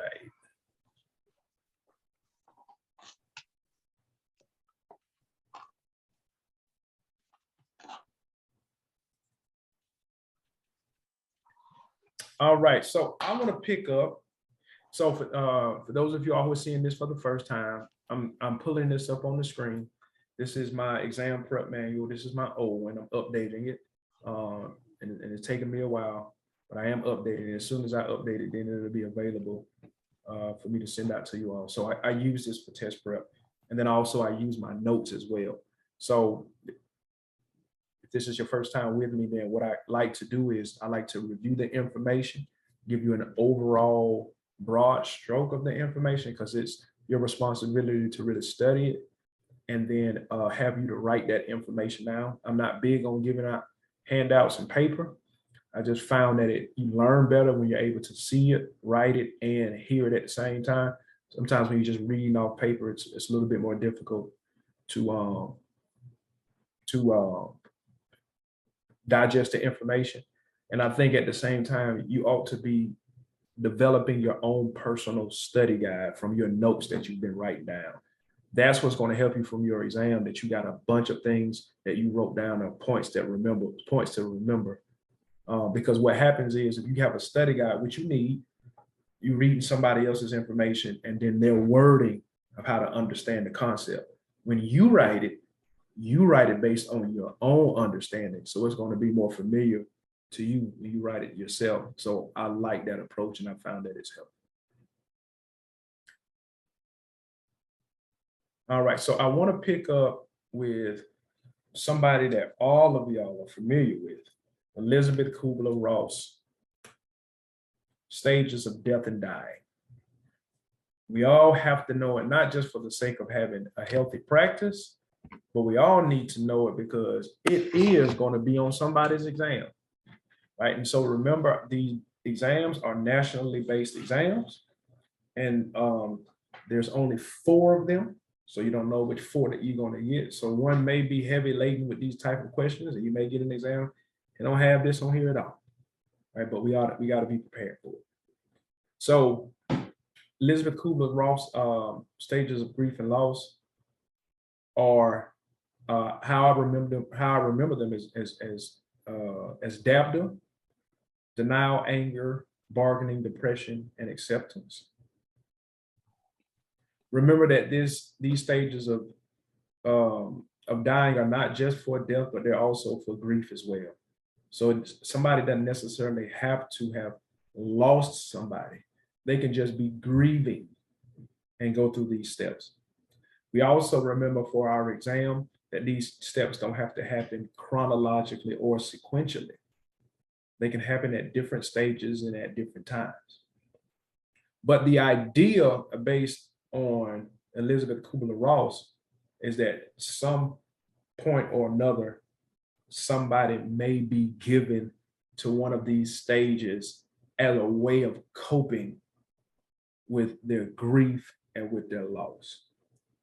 right. All right, so I want to pick up. So for those of you all who are seeing this for the first time, I'm pulling this up on the screen. This is my exam prep manual. This is my old one. I'm updating it, and it's taken me a while, but I am updating it. As soon as I update it, then it'll be available for me to send out to you all. So I use this for test prep, and then also I use my notes as well. So if this is your first time with me, then what I like to do is I like to review the information, give you an overall broad stroke of the information, because it's your responsibility to really study it, and then have you to write that information down. I'm not big on giving out handouts and paper. I just found that you learn better when you're able to see it, write it, and hear it at the same time. Sometimes when you're just reading off paper, it's a little bit more difficult to digest the information. And I think at the same time, you ought to be developing your own personal study guide from your notes that you've been writing down. That's what's going to help you from your exam, that you got a bunch of things that you wrote down, or points to remember. Because what happens is, if you have a study guide, which you need, you reading somebody else's information and then their wording of how to understand the concept. When you write it based on your own understanding. So it's going to be more familiar to you when you write it yourself. So I like that approach, and I found that it's helpful. All right, so I want to pick up with somebody that all of y'all are familiar with, Elizabeth Kubler-Ross, Stages of Death and Dying. We all have to know it, not just for the sake of having a healthy practice, but we all need to know it because it is going to be on somebody's exam, right? And so remember, these exams are nationally based exams, and there's only 4 of them. So you don't know which 4 that you're going to get. So one may be heavy laden with these type of questions, and you may get an exam and don't have this on here at all, right? But we got to be prepared for it. So Elizabeth Kubler-Ross, Stages of Grief and Loss, are how I remember them as DABDA: denial, anger, bargaining, depression, and acceptance. Remember that these stages of dying are not just for death, but they're also for grief as well. So somebody doesn't necessarily have to have lost somebody. They can just be grieving and go through these steps. We also remember for our exam that these steps don't have to happen chronologically or sequentially. They can happen at different stages and at different times. But the idea based on Elizabeth Kubler-Ross is that some point or another, somebody may be given to one of these stages as a way of coping with their grief and with their loss,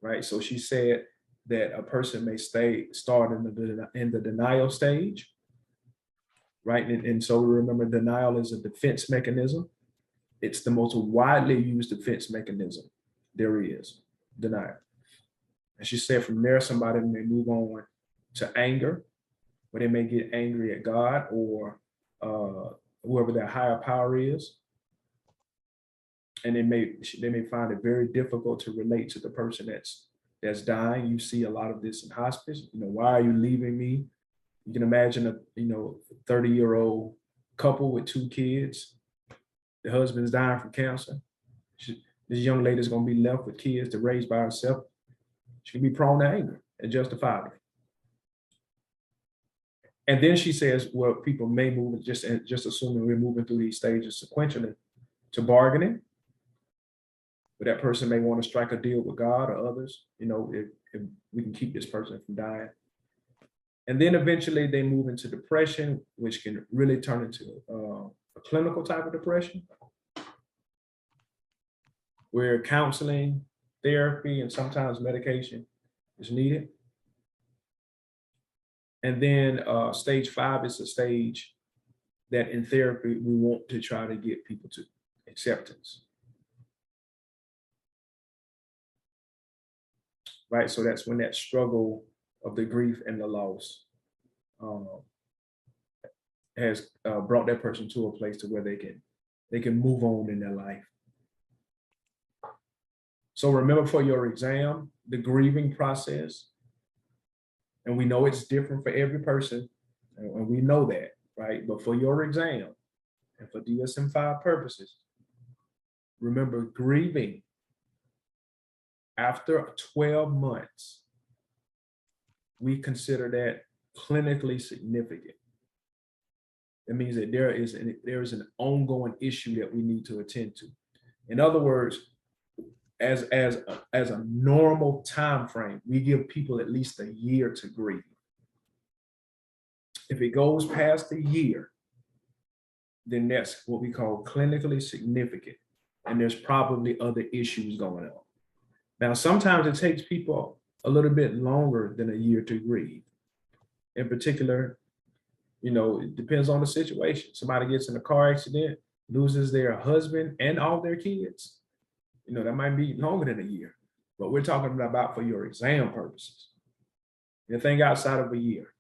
right? So she said that a person may start in the denial stage, right? And so remember, denial is a defense mechanism. It's the most widely used defense mechanism there is, denial. And she said from there, somebody may move on to anger, where they may get angry at God or whoever their higher power is. And they may find it very difficult to relate to the person that's dying. You see a lot of this in hospice. Why are you leaving me? You can imagine a 30-year-old couple with 2 kids. The husband's dying from cancer. This young lady's going to be left with kids to raise by herself. She can be prone to anger, and justifiably. And then she says, well, people may move, just assuming we're moving through these stages sequentially, to bargaining. But that person may want to strike a deal with God or others, if we can keep this person from dying. And then eventually they move into depression, which can really turn into a clinical type of depression, where counseling, therapy, and sometimes medication is needed. And then stage 5 is a stage that in therapy, we want to try to get people to acceptance. right? So that's when that struggle of the grief and the loss has brought that person to a place to where they can move on in their life. So remember, for your exam, the grieving process, and we know it's different for every person, and we know that, right? But for your exam and for DSM-5 purposes, remember, grieving after 12 months, we consider that clinically significant. That means that there is an ongoing issue that we need to attend to. In other words, as a normal time frame, we give people at least a year to grieve. If it goes past a year, then that's what we call clinically significant, and there's probably other issues going on. Now, sometimes it takes people a little bit longer than a year to grieve. In particular, it depends on the situation. Somebody gets in a car accident, loses their husband and all their kids. That might be longer than a year, but we're talking about for your exam purposes. Anything outside of a year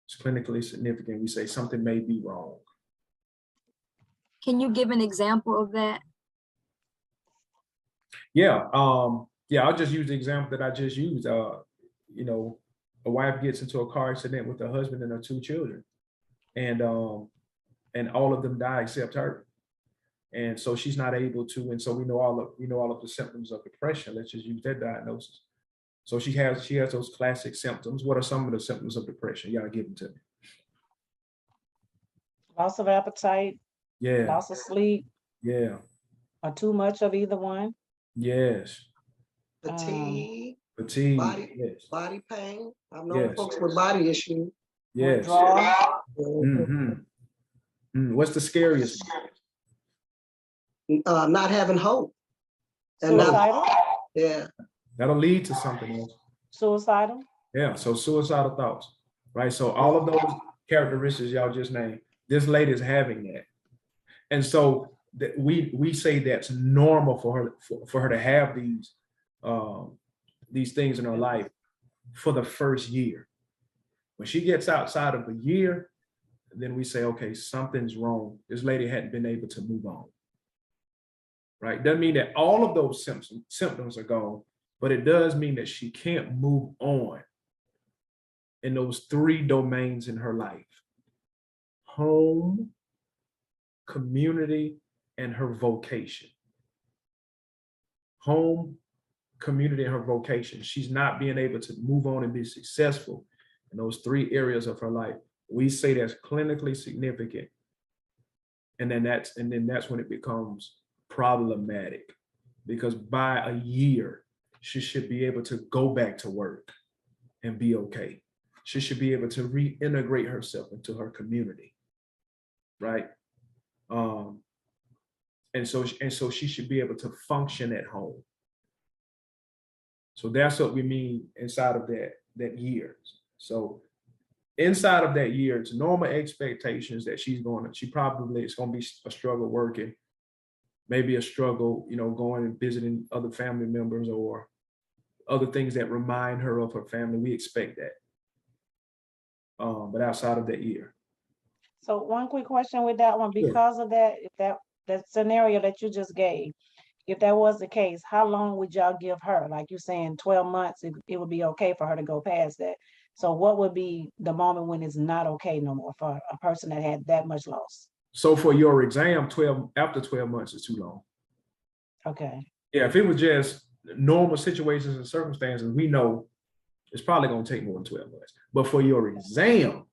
is clinically significant. We say something may be wrong. Can you give an example of that? Yeah. I'll just use the example that I just used. A wife gets into a car accident with her husband and her 2 children, and all of them die except her. And so she's not able to, and so we know all of the symptoms of depression. Let's just use that diagnosis. So she has those classic symptoms. What are some of the symptoms of depression? You gotta give them to me. Loss of appetite. Yeah. Loss of sleep. Yeah. Or too much of either one. Yes. Fatigue. Body pain. I've known folks with body issues. Yes. Mm-hmm. What's the scariest? Not having hope. Suicidal? Yeah. That'll lead to something else. Suicidal? Yeah, so suicidal thoughts, right? So all of those characteristics y'all just named, this lady is having that. And so we say that's normal for her to have these things in her life for the first year. When she gets outside of a year, then we say, okay, something's wrong. This lady hadn't been able to move on. Right? Doesn't mean that all of those symptoms are gone, but it does mean that she can't move on in those 3 domains in her life: home, community, and her vocation. Home, community, and her vocation. She's not being able to move on and be successful in those 3 areas of her life. We say that's clinically significant. And then that's when it becomes problematic, because by a year, she should be able to go back to work and be okay. She should be able to reintegrate herself into her community, right? And so she should be able to function at home. So that's what we mean inside of that year. So inside of that year, it's normal expectations that it's going to be a struggle working, maybe a struggle, going and visiting other family members or other things that remind her of her family. We expect that. But outside of that year. So one quick question with that one, because of that, if that scenario that you just gave, if that was the case, how long would y'all give her? Like you're saying 12 months, it would be okay for her to go past that. So what would be the moment when it's not okay no more for a person that had that much loss? So for your exam, after 12 months is too long. Okay. Yeah, if it was just normal situations and circumstances, we know it's probably going to take more than 12 months. But for your exam,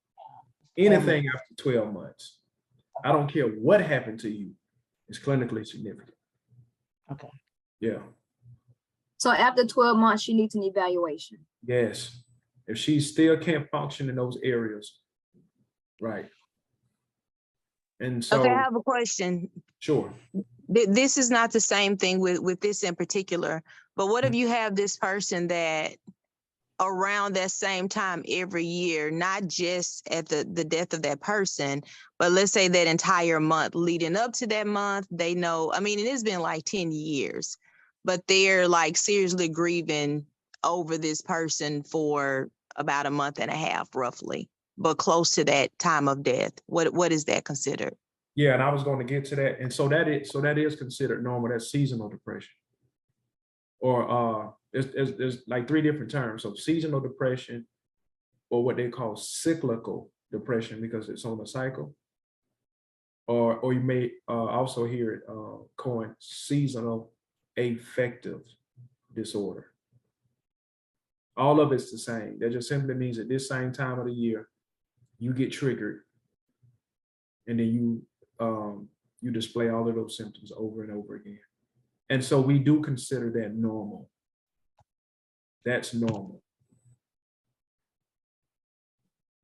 anything after 12 months, I don't care what happened to you, it's clinically significant. Okay. Yeah. So after 12 months, she needs an evaluation. Yes. If she still can't function in those areas, right. And so. Okay, I have a question. Sure. This is not the same thing with this in particular, but what if you have this person that around that same time every year, not just at the death of that person, but let's say that entire month leading up to that month, they know, I mean, and it's been like 10 years, but they're like seriously grieving over this person for about a month and a half, roughly, but close to that time of death. What is that considered? Yeah, and I was going to get to that. And so that is considered normal. That's seasonal depression. Or there's like 3 different terms. So seasonal depression, or what they call cyclical depression, because it's on a cycle. Or you may also hear it coined seasonal affective disorder. All of it's the same. That just simply means at this same time of the year, you get triggered, and then you display all of those symptoms over and over again. And so we do consider that normal. That's normal.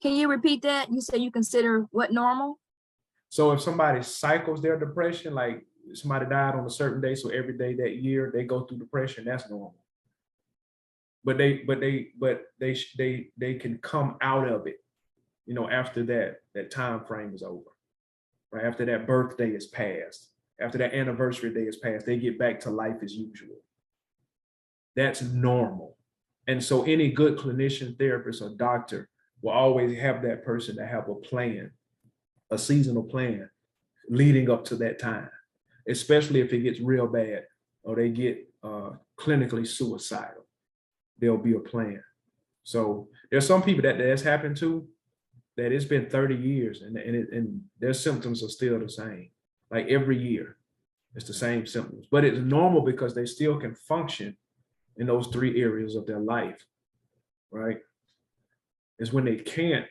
Can you repeat that? You said you consider what normal? So if somebody cycles their depression, like somebody died on a certain day, so every day that year they go through depression, that's normal. But they can come out of it, after that time frame is over, right? After that birthday is passed, after that anniversary day is passed, they get back to life as usual. That's normal. And so any good clinician, therapist, or doctor will always have that person to have a plan, a seasonal plan leading up to that time, especially if it gets real bad or they get clinically suicidal. There'll be a plan. So there's some people that's happened to, that it's been 30 years and their symptoms are still the same. Like every year, it's the same symptoms. But it's normal because they still can function in those 3 areas of their life, right? It's when they can't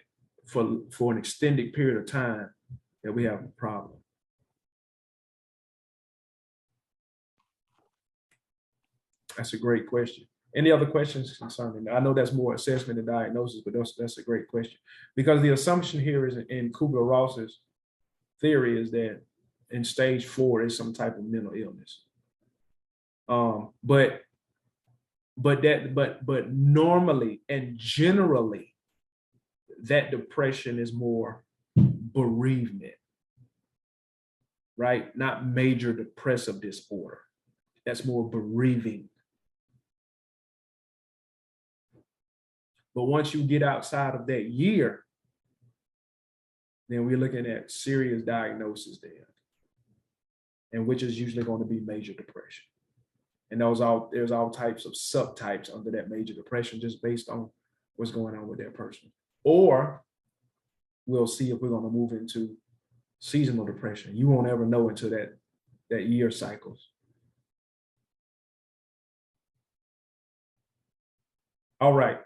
for an extended period of time that we have a problem. That's a great question. Any other questions concerning that? I know that's more assessment and diagnosis, but that's a great question. Because the assumption here is in Kubler-Ross's theory is that in stage 4 is some type of mental illness. But normally and generally, that depression is more bereavement, right? Not major depressive disorder. That's more bereaving. But once you get outside of that year, then we're looking at serious diagnosis there, and which is usually going to be major depression. And there's all types of subtypes under that major depression, just based on what's going on with that person. Or we'll see if we're going to move into seasonal depression. You won't ever know until that year cycles. All right.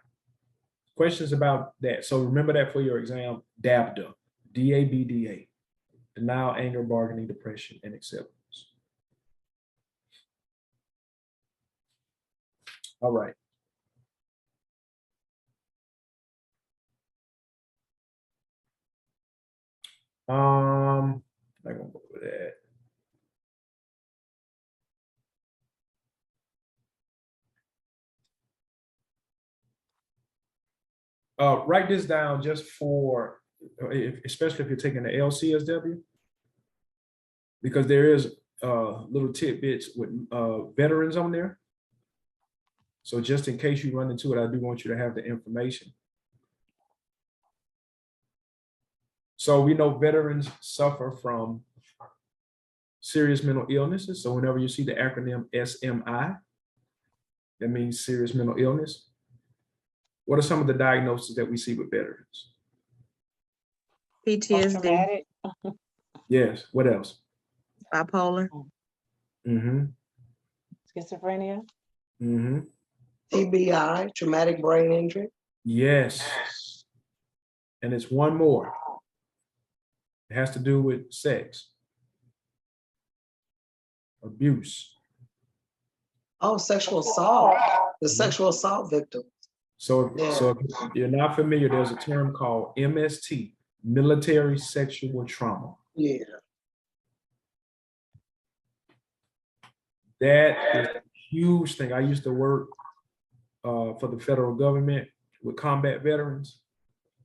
Questions about that. So remember that for your exam, DABDA, D-A-B-D-A, denial, anger, bargaining, depression, and acceptance. All right. I'm not gonna go with that. Write this down just for, especially if you're taking the LCSW, because there is little tidbits with veterans on there. So just in case you run into it, I do want you to have the information. So we know veterans suffer from serious mental illnesses. So whenever you see the acronym SMI, that means serious mental illness. What are some of the diagnoses that we see with veterans? PTSD. Yes. What else? Bipolar. Mm-hmm. Schizophrenia. Mm-hmm. TBI, traumatic brain injury. Yes. And it's one more. It has to do with sex, abuse. Oh, sexual assault. The sexual assault victim. So if you're not familiar, there's a term called MST, military sexual trauma. Yeah. That is a huge thing. I used to work for the federal government with combat veterans.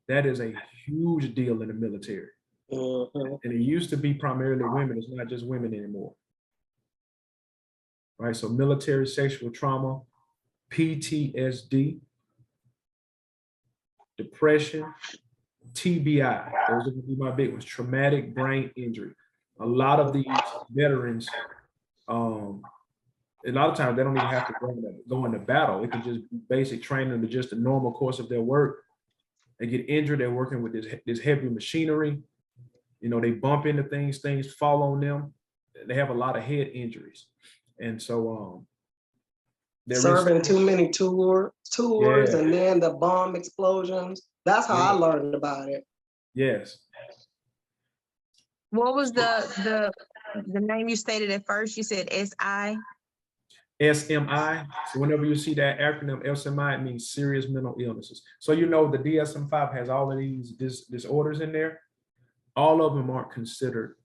That is a huge deal in the military. Mm-hmm. And it used to be primarily women. It's not just women anymore. Right, so military sexual trauma PTSD, depression, TBI. Those are gonna be my big ones, traumatic brain injury. A lot of these veterans, a lot of times they don't even have to go into battle. It can just be basic training to just the normal course of their work. They get injured, they're working with this heavy machinery. You know, they bump into things fall on them. They have a lot of head injuries. And so Serving too many tours, Yeah. and then the bomb explosions. That's how I Yeah. learned about it. Yes. What was the name you stated at first? You said SI? SMI. So whenever you see that acronym SMI, it means serious mental illnesses. So you know the DSM-5 has all of these disorders in there. All of them aren't considered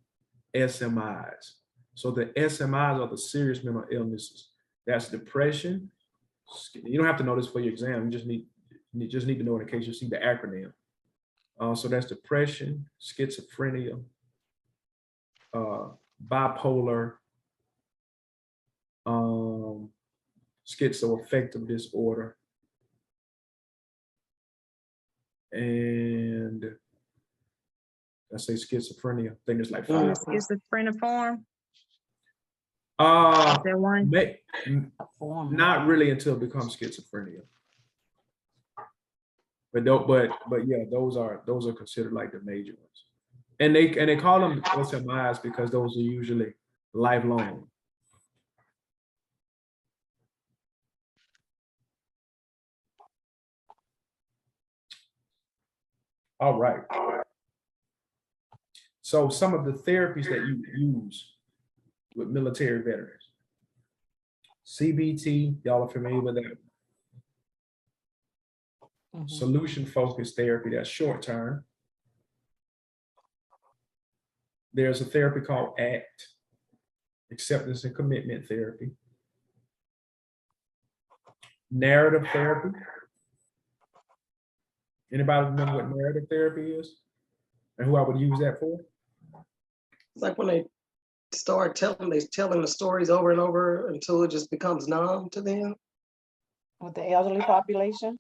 SMIs. So the SMIs are the serious mental illnesses. That's depression. You don't have to know this for your exam. You just need to know it in case you see the acronym. So that's depression, schizophrenia, bipolar, schizoaffective disorder, and I say schizophrenia. I think it's like five. Schizophreniform? Uh, Is there one? not really until it becomes schizophrenia. But yeah, those are considered like the major ones, and they call them SMIs because those are usually lifelong. All right. So some of the therapies that you use with military veterans. CBT, y'all are familiar with that. Solution-focused therapy, that's short-term. There's a therapy called ACT, acceptance and commitment therapy. Narrative therapy. Anybody remember what narrative therapy is? And who I would use that for? It's like when they start telling the stories over and over until it just becomes numb to them. With the elderly population?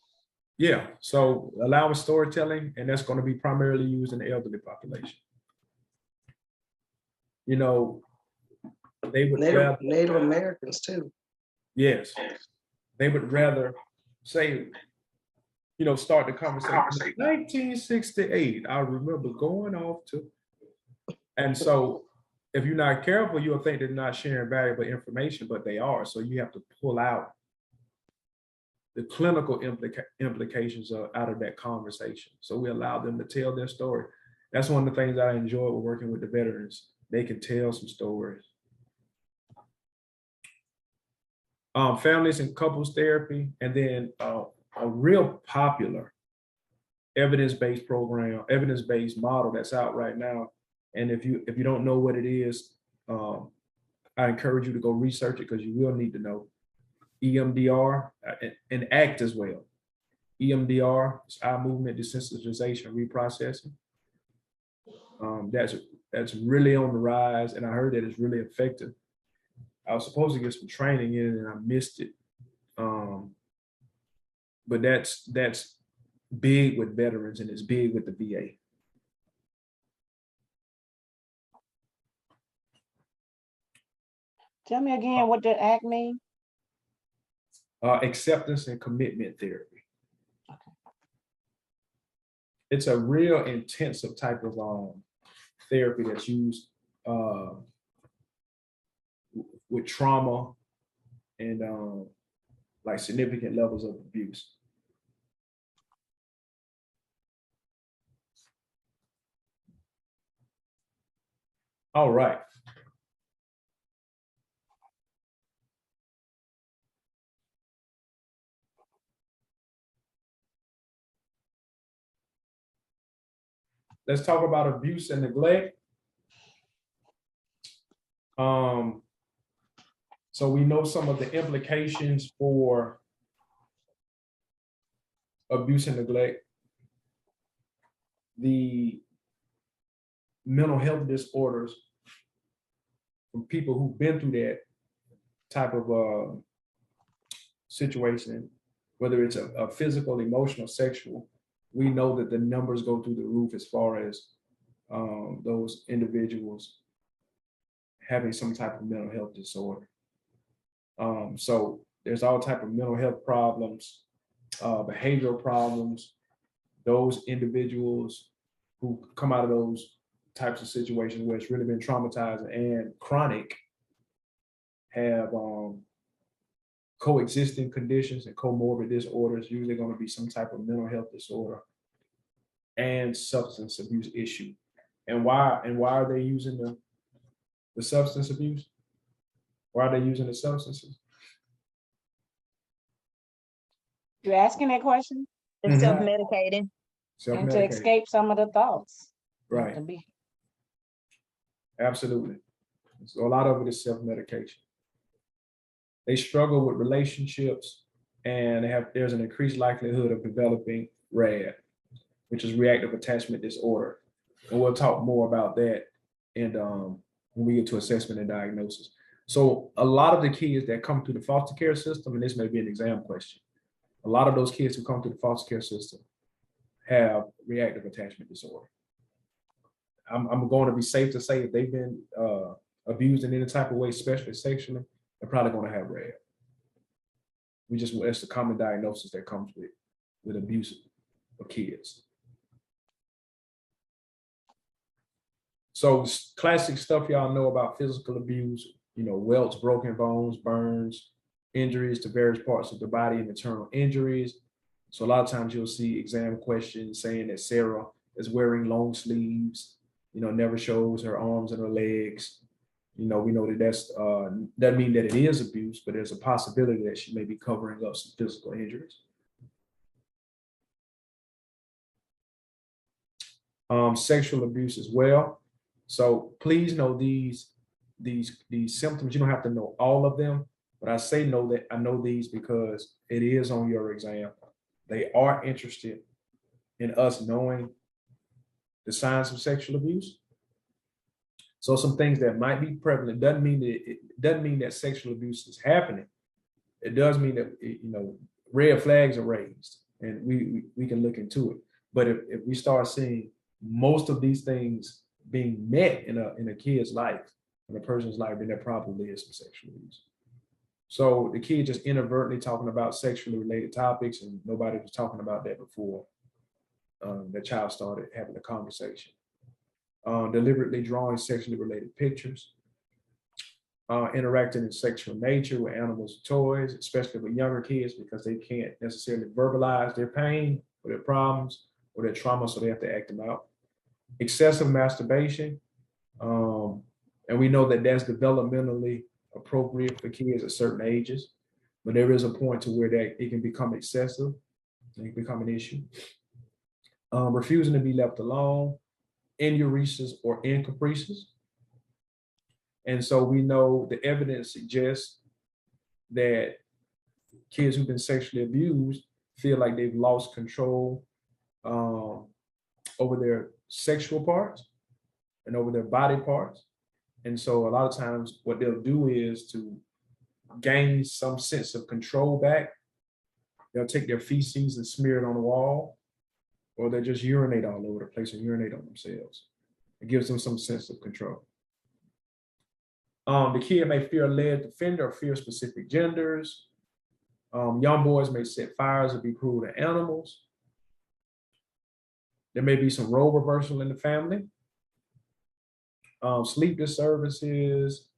Yeah, so allowing storytelling, and that's going to be primarily used in the elderly population. You know, they would Native Americans too. Yes, they would rather say, you know, start the conversation. 1968, I remember going off to, and so if you're not careful, you'll think they're not sharing valuable information, but they are. So you have to pull out the clinical implications out of that conversation. So we allow them to tell their story. That's one of the things I enjoy with working with the veterans. They can tell some stories. Families and couples therapy, and then a real popular evidence-based program, evidence-based model that's out right now. And if you don't know what it is, I encourage you to go research it because you will need to know. EMDR and ACT as well. EMDR is eye movement desensitization reprocessing. That's really on the rise, and I heard that it's really effective. I was supposed to get some training in it and I missed it. But that's big with veterans and it's big with the VA. Tell me again, what did ACT mean? Acceptance and commitment therapy. It's a real intensive type of therapy that's used with trauma and like significant levels of abuse. All right. Let's talk about abuse and neglect. So we know some of the implications for abuse and neglect. The mental health disorders from people who've been through that type of situation, whether it's a physical, emotional, sexual, we know that the numbers go through the roof as far as those individuals having some type of mental health disorder. So there's all type of mental health problems, behavioral problems. Those individuals who come out of those types of situations where it's really been traumatizing and chronic have coexisting conditions and comorbid disorders, usually going to be some type of mental health disorder and substance abuse issue. And why are they using the substance abuse? Why are they using the substances? You asking that question? And self-medicating. And to Self-medicating. escape some of the thoughts. Right. To be, Absolutely. So a lot of it is self-medication. They struggle with relationships and there's an increased likelihood of developing RAD, which is reactive attachment disorder. And we'll talk more about that when we get to assessment and diagnosis. So a lot of the kids that come through the foster care system, and this may be an exam question, a lot of those kids who come through the foster care system have reactive attachment disorder. I'm going to be safe to say if they've been abused in any type of way, especially sexually, they're probably going to have RAD. That's the common diagnosis that comes with abuse of kids. So classic stuff y'all know about physical abuse, welts, broken bones, burns, injuries to various parts of the body and internal injuries. So a lot of times you'll see exam questions saying that Sarah is wearing long sleeves, never shows her arms and her legs. We know that that's doesn't mean that it is abuse, but there's a possibility that she may be covering up some physical injuries. Sexual abuse as well. So please know these symptoms. You don't have to know all of them, but I say I know these because it is on your exam. They are interested in us knowing the signs of sexual abuse. So some things that might be prevalent doesn't mean that sexual abuse is happening. It does mean that red flags are raised, and we can look into it. But if we start seeing most of these things being met in a kid's life, in a person's life, then there probably is some sexual abuse. So the kid just inadvertently talking about sexually related topics, and nobody was talking about that before the child started having a conversation. Deliberately drawing sexually related pictures, interacting in sexual nature with animals and toys, especially with younger kids, because they can't necessarily verbalize their pain or their problems or their trauma, so they have to act them out. Excessive masturbation, and we know that that's developmentally appropriate for kids at certain ages, but there is a point to where that it can become excessive, it can become an issue. Refusing to be left alone, enuresis or encaprices. And so we know the evidence suggests that kids who've been sexually abused feel like they've lost control over their sexual parts and over their body parts. And so a lot of times what they'll do is to gain some sense of control back, they'll take their feces and smear it on the wall, or they'll just urinate all over the place and urinate on themselves. It gives them some sense of control. The kid may fear a lead defender or fear specific genders. Young boys may set fires or be cruel to animals. There may be some role reversal in the family. Sleep disturbances.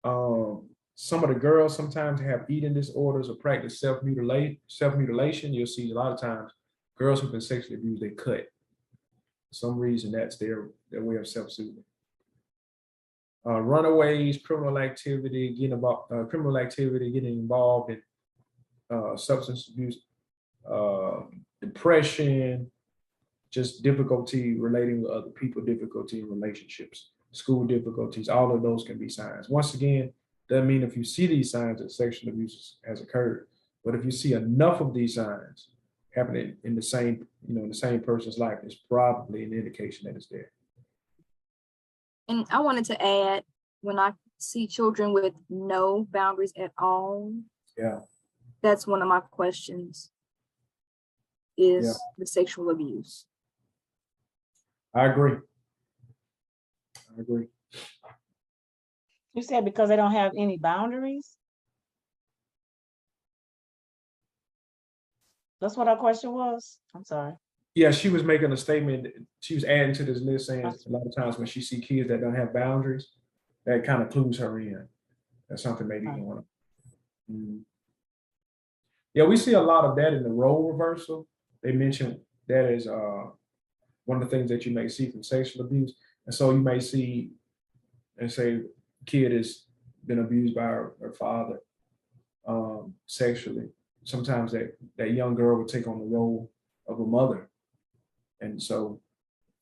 Some of the girls sometimes have eating disorders or practice self-mutilation. You'll see a lot of times girls who've been sexually abused, they cut. For some reason, that's their way of self-soothing. Runaways, criminal activity, getting involved in substance abuse, depression, just difficulty relating with other people, difficulty in relationships, school difficulties, all of those can be signs. Once again, doesn't mean if you see these signs that sexual abuse has occurred, but if you see enough of these signs happening in the same person's life, it's probably an indication that it's there. And I wanted to add, when I see children with no boundaries at all, Yeah. That's one of my questions, is Yeah. the sexual abuse. I agree. I agree. You said because they don't have any boundaries? That's what our question was? I'm sorry. Yeah, she was making a statement. She was adding to this list saying a lot of times when she see kids that don't have boundaries, that kind of clues her in. That's something maybe Right. going on. Mhm. Yeah, we see a lot of that in the role reversal. They mentioned that is one of the things that you may see from sexual abuse. And so you may see and say kid has been abused by her father sexually. Sometimes that young girl would take on the role of a mother. And so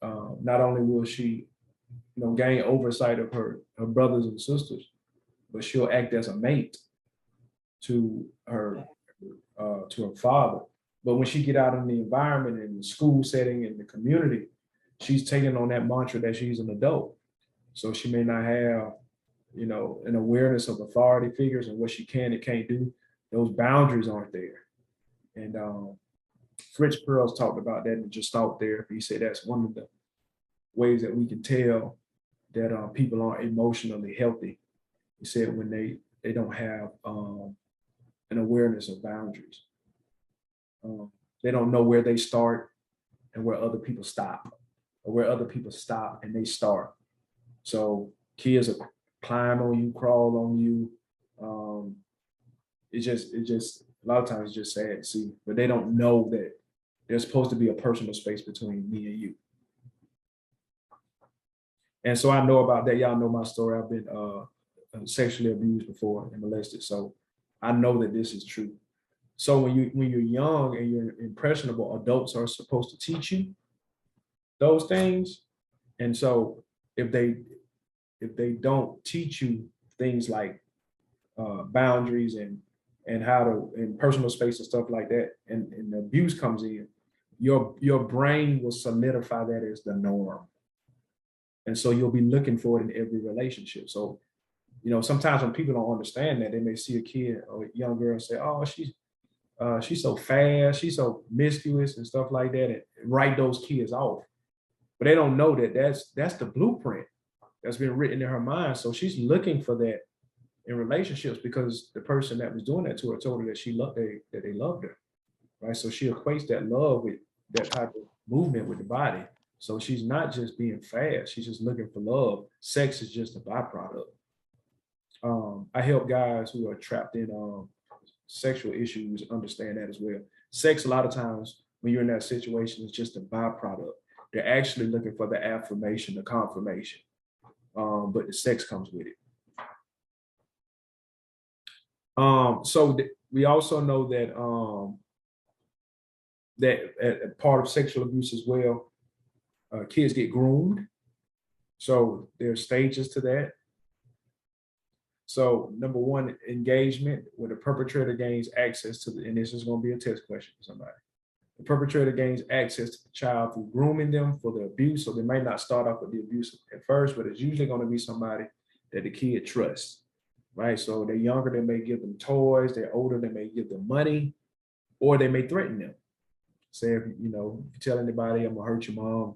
not only will she, gain oversight of her brothers and sisters, but she'll act as a mate to her father. But when she get out in the environment, in the school setting, in the community, she's taking on that mantra that she's an adult. So she may not have, an awareness of authority figures and what she can and can't do. Those boundaries aren't there. And Fritz Perls talked about that in Gestalt therapy. He said that's one of the ways that we can tell that people aren't emotionally healthy. He said when they don't have an awareness of boundaries. They don't know where they start and where other people stop, or where other people stop and they start. So kids will climb on you, crawl on you. It's just a lot of times it's just sad to see, but they don't know that there's supposed to be a personal space between me and you. And so I know about that. Y'all know my story. I've been sexually abused before and molested. So I know that this is true. So when you're young and you're impressionable, adults are supposed to teach you those things. And so if they don't teach you things like boundaries and how to in personal space and stuff like that, and the abuse comes in, your brain will solidify that as the norm. And so you'll be looking for it in every relationship. So, sometimes when people don't understand that, they may see a kid or a young girl and say, oh, she's so fast, she's so promiscuous and stuff like that, and write those kids off. But they don't know that that's the blueprint that's been written in her mind. So she's looking for that in relationships because the person that was doing that to her told her that that they loved her, right? So she equates that love with that type of movement with the body. So she's not just being fast; she's just looking for love. Sex is just a byproduct. I help guys who are trapped in sexual issues understand that as well. Sex, a lot of times, when you're in that situation, is just a byproduct. They're actually looking for the affirmation, the confirmation, but the sex comes with it. We also know that part of sexual abuse as well, kids get groomed. So there's stages to that. So number one, engagement, where the perpetrator gains access to and this is going to be a test question for somebody. The perpetrator gains access to the child through grooming them for the abuse. So they may not start off with the abuse at first, but it's usually going to be somebody that the kid trusts, right? So they're younger, they may give them toys. They're older, they may give them money, or they may threaten them. Say, if you tell anybody, I'm gonna hurt your mom,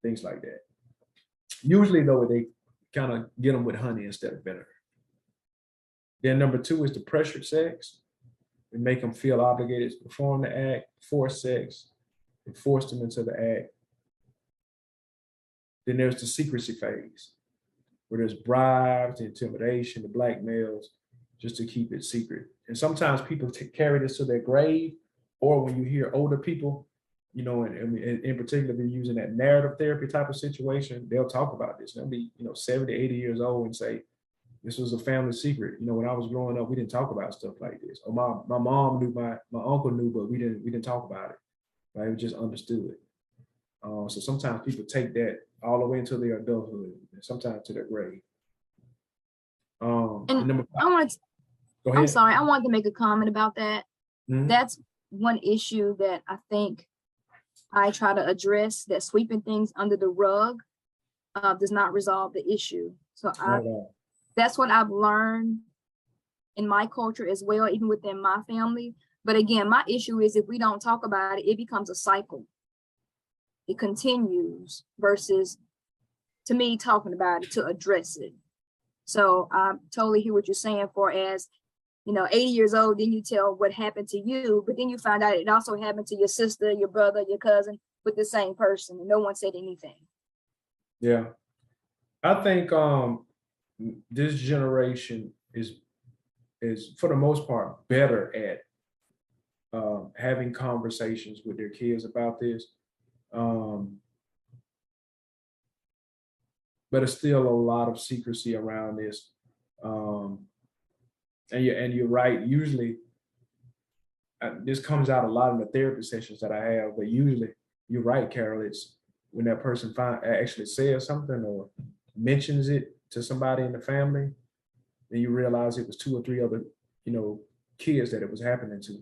things like that. Usually, though, they kind of get them with honey instead of vinegar. Then number two is the pressured sex. They make them feel obligated to perform the act, forced sex, and force them into the act. Then there's the secrecy phase, where there's bribes, the intimidation, the blackmails, just to keep it secret. And sometimes people carry this to their grave, or when you hear older people, and in particular, they're using that narrative therapy type of situation, they'll talk about this. They'll be, 70, 80 years old and say, this was a family secret. When I was growing up, we didn't talk about stuff like this. Or my mom knew, my uncle knew, but we didn't talk about it. Right? We just understood it. So sometimes people take that all the way into their adulthood, and sometimes to their grave. And number five, I wanted to, go ahead. I'm sorry, I wanted to make a comment about that. Mhm. That's one issue that I think I try to address, that sweeping things under the rug does not resolve the issue. So that's what I've learned in my culture as well, even within my family. But again, my issue is if we don't talk about it, it becomes a cycle. It continues versus, to me, talking about it to address it. So I totally hear what you're saying for as, 80 years old, then you tell what happened to you, but then you find out it also happened to your sister, your brother, your cousin with the same person, and no one said anything. Yeah. I think this generation is for the most part better at having conversations with their kids about this. But it's still a lot of secrecy around this. And you're right. Usually, this comes out a lot in the therapy sessions that I have. But usually, you're right, Carol. It's when that person actually says something or mentions it to somebody in the family, then you realize it was 2 or 3 other, kids that it was happening to,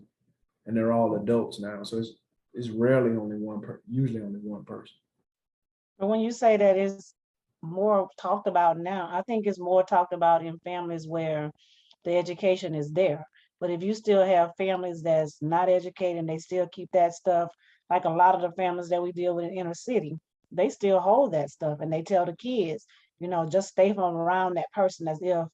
and they're all adults now. So it's rarely only one person. Usually only one person. But when you say that it's more talked about now, I think it's more talked about in families where the education is there. But if you still have families that's not educated and they still keep that stuff, like a lot of the families that we deal with in inner city, they still hold that stuff and they tell the kids, just stay from around that person as if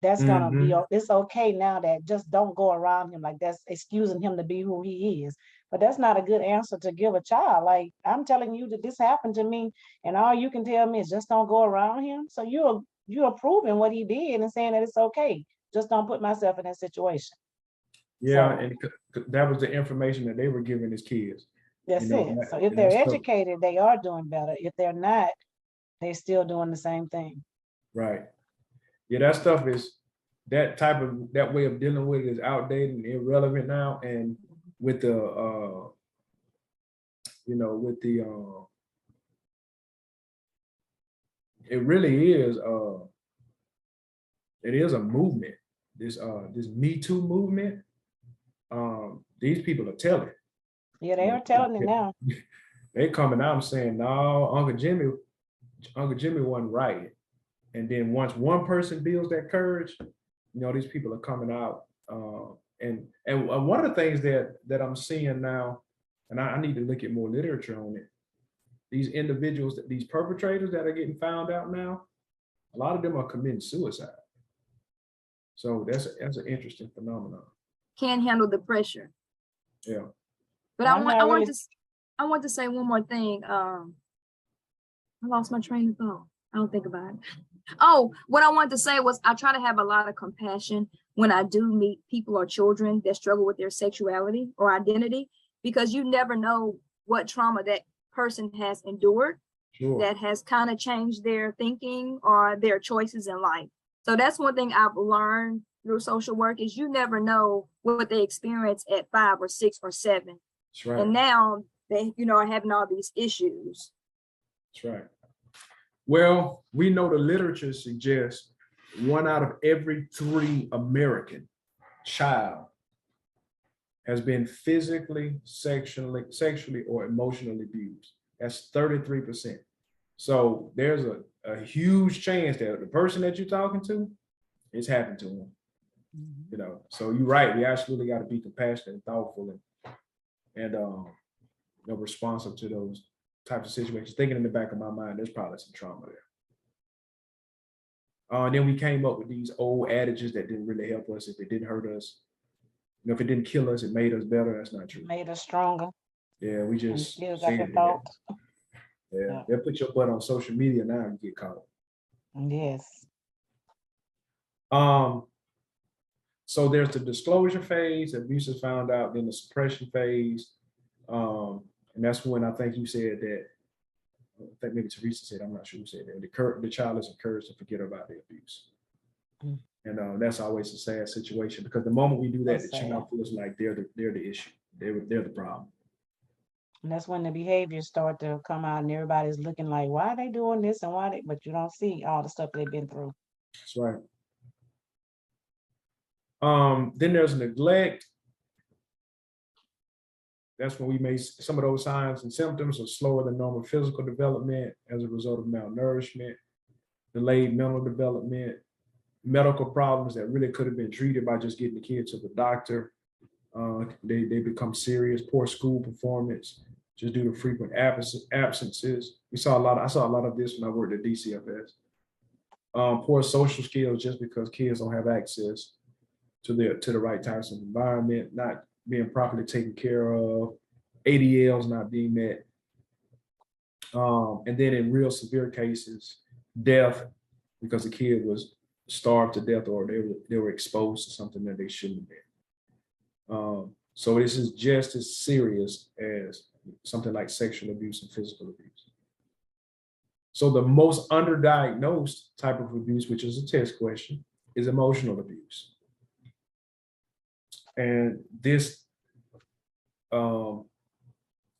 that's gonna be, it's okay now, that just don't go around him, like that's excusing him to be who he is. But that's not a good answer to give a child. Like, I'm telling you that this happened to me, and all you can tell me is just don't go around him. So you're approving what he did and saying that it's okay. Just don't put myself in that situation. Yeah, and that was the information that they were giving his kids. That's it. So if they're educated, they are doing better. If they're not, they're still doing the same thing. Right. Yeah, that stuff is that way of dealing with it is outdated and irrelevant now. And with the it really is it is a movement. This Me Too movement. These people are telling. Yeah, they are telling it now. They coming out and saying, no, Uncle Jimmy wasn't right. And then once one person builds that courage, these people are coming out. And one of the things that I'm seeing now, and I need to look at more literature on it, these individuals, these perpetrators that are getting found out now, a lot of them are committing suicide. So that's an interesting phenomenon. Can't handle the pressure. Yeah. But I want to say one more thing. I lost my train of thought. I don't think about it. Oh, what I wanted to say was I try to have a lot of compassion when I do meet people or children that struggle with their sexuality or identity, because you never know what trauma that person has endured that has kind of changed their thinking or their choices in life. So that's one thing I've learned through social work is you never know what they experience at 5 or 6 or 7. That's right. And now they, are having all these issues. That's right. Well, we know the literature suggests 1 out of every 3 American child has been physically, sexually, or emotionally abused. That's 33%. So there's a huge chance that the person that you're talking to, it's happened to them. So you're right. We absolutely got to be compassionate and thoughtful and responsive to those types of situations. Thinking in the back of my mind, there's probably some trauma there. Then we came up with these old adages that didn't really help us. If it didn't hurt us, if it didn't kill us, it made us better. That's not true. It made us stronger. Yeah, we just still got the thoughts. Yeah, they'll put your butt on social media now and get caught. Yes. So there's the disclosure phase, abuse is found out, then the suppression phase. And that's when I think you said that, I think maybe Teresa said, I'm not sure who said that, the child is encouraged to forget about the abuse. And that's always a sad situation because the moment we do that, the child feels like they're the issue. They're the problem. And that's when the behaviors start to come out and everybody's looking like, why are they doing this and but you don't see all the stuff they've been through. That's right. Then there's neglect. That's when we may some of those signs and symptoms are slower than normal physical development as a result of malnourishment, delayed mental development, medical problems that really could have been treated by just getting the kid to the doctor. They become serious, poor school performance, just due to frequent absences. I saw a lot of this when I worked at DCFS. Poor social skills, just because kids don't have access to the right types of environment, not being properly taken care of, ADLs not being met. And then in real severe cases, death, because the kid was starved to death or they were exposed to something that they shouldn't have been. So this is just as serious as something like sexual abuse and physical abuse. So the most underdiagnosed type of abuse, which is a test question, is emotional abuse. And this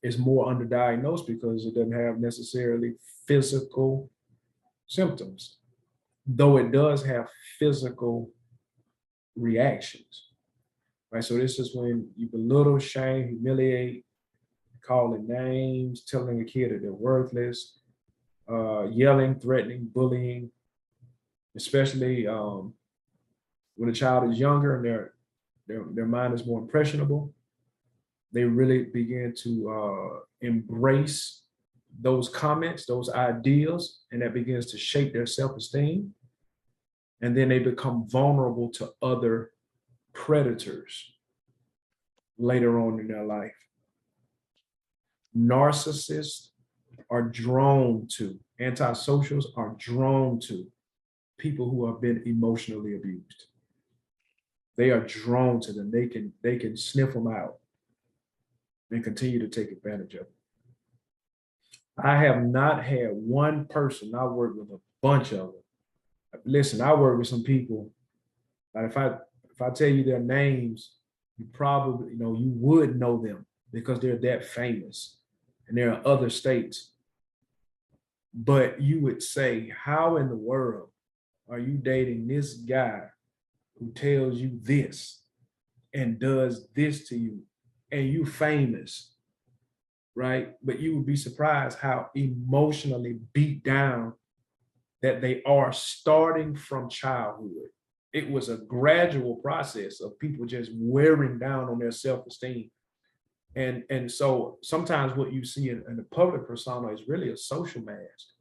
is more underdiagnosed because it doesn't have necessarily physical symptoms, though it does have physical reactions, right? So this is when you belittle, shame, humiliate, calling names, telling a kid that they're worthless, yelling, threatening, bullying, especially when a child is younger and their mind is more impressionable. They really begin to embrace those comments, those ideas, and that begins to shape their self-esteem. And then they become vulnerable to other predators later on in their life. Narcissists are drawn to, antisocials are drawn to people who have been emotionally abused. They are drawn to them. They can sniff them out and continue to take advantage of them. I have not had one person, I worked with a bunch of them. Listen, I work with some people, like if I tell you their names, you probably, you would know them because they're that famous and they're in other states. But you would say, how in the world are you dating this guy who tells you this and does this to you, and you famous, right? But you would be surprised how emotionally beat down that they are starting from childhood. It was a gradual process of people just wearing down on their self-esteem. And so sometimes what you see in the public persona is really a social mask.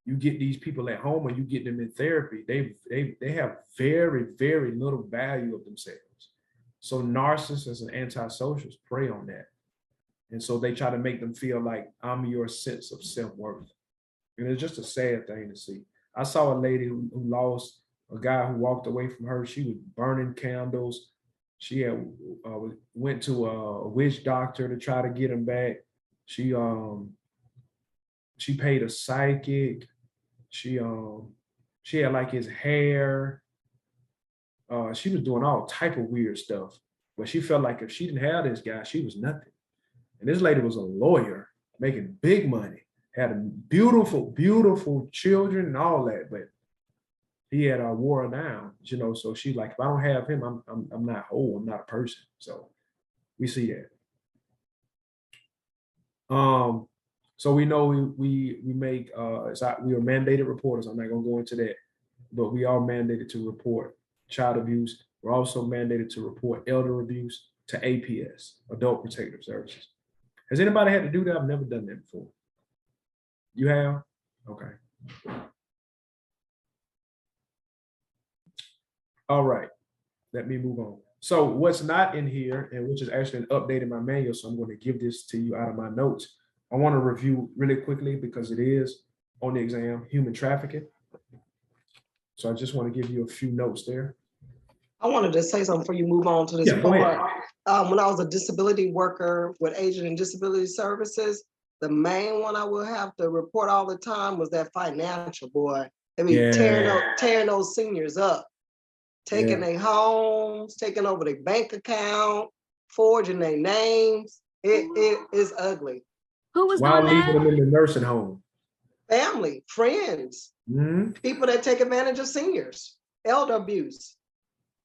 You get these people at home and you get them in therapy, they have very, very little value of themselves. So narcissists and antisocials prey on that. And so they try to make them feel like I'm your sense of self-worth. And it's just a sad thing to see. I saw a lady who lost a guy who walked away from her. She was burning candles. She had went to a witch doctor to try to get him back. She paid a psychic. She had like his hair. She was doing all type of weird stuff. But she felt like if she didn't have this guy, she was nothing. And this lady was a lawyer making big money, had beautiful, beautiful children and all that. But he had wore her down, so she's like, if I don't have him, I'm not whole, I'm not a person. So we see that. So we know we make we are mandated reporters. I'm not gonna go into that, but we are mandated to report child abuse. We're also mandated to report elder abuse to APS, Adult Protective Services. Has anybody had to do that? I've never done that before. You have? Okay. All right, let me move on. So what's not in here, and which is actually an update in my manual, so I'm going to give this to you out of my notes. I want to review really quickly because it is on the exam, human trafficking. So I just want to give you a few notes there. I wanted to say something before you move on to this part. When I was a disability worker with Aging and Disability Services, the main one I would have to report all the time was that financial, boy. I mean, tearing those seniors up, taking their homes, taking over their bank account, forging their names. It is ugly. Who was While doing leaving them in the nursing home? Family, friends, people that take advantage of seniors, elder abuse.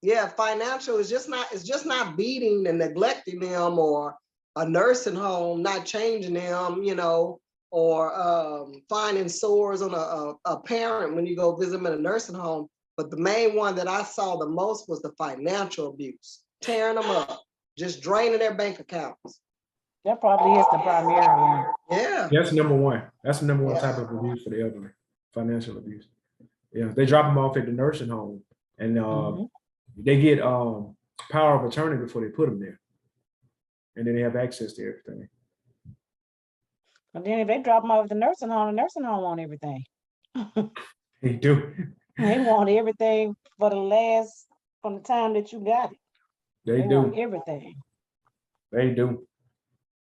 Yeah, financial is just not beating and neglecting them, or a nursing home not changing them, or finding sores on a parent when you go visit them in a nursing home. But the main one that I saw the most was the financial abuse, tearing them up, just draining their bank accounts. That probably is the primary one. Yeah. That's number one. That's the number one Yeah. type of abuse for the elderly, financial abuse. Yeah, they drop them off at the nursing home, and they get power of attorney before they put them there, and then they have access to everything. But then if they drop them off at the nursing home want everything. They do. They want everything for from the time that you got it. They want do. everything. They do.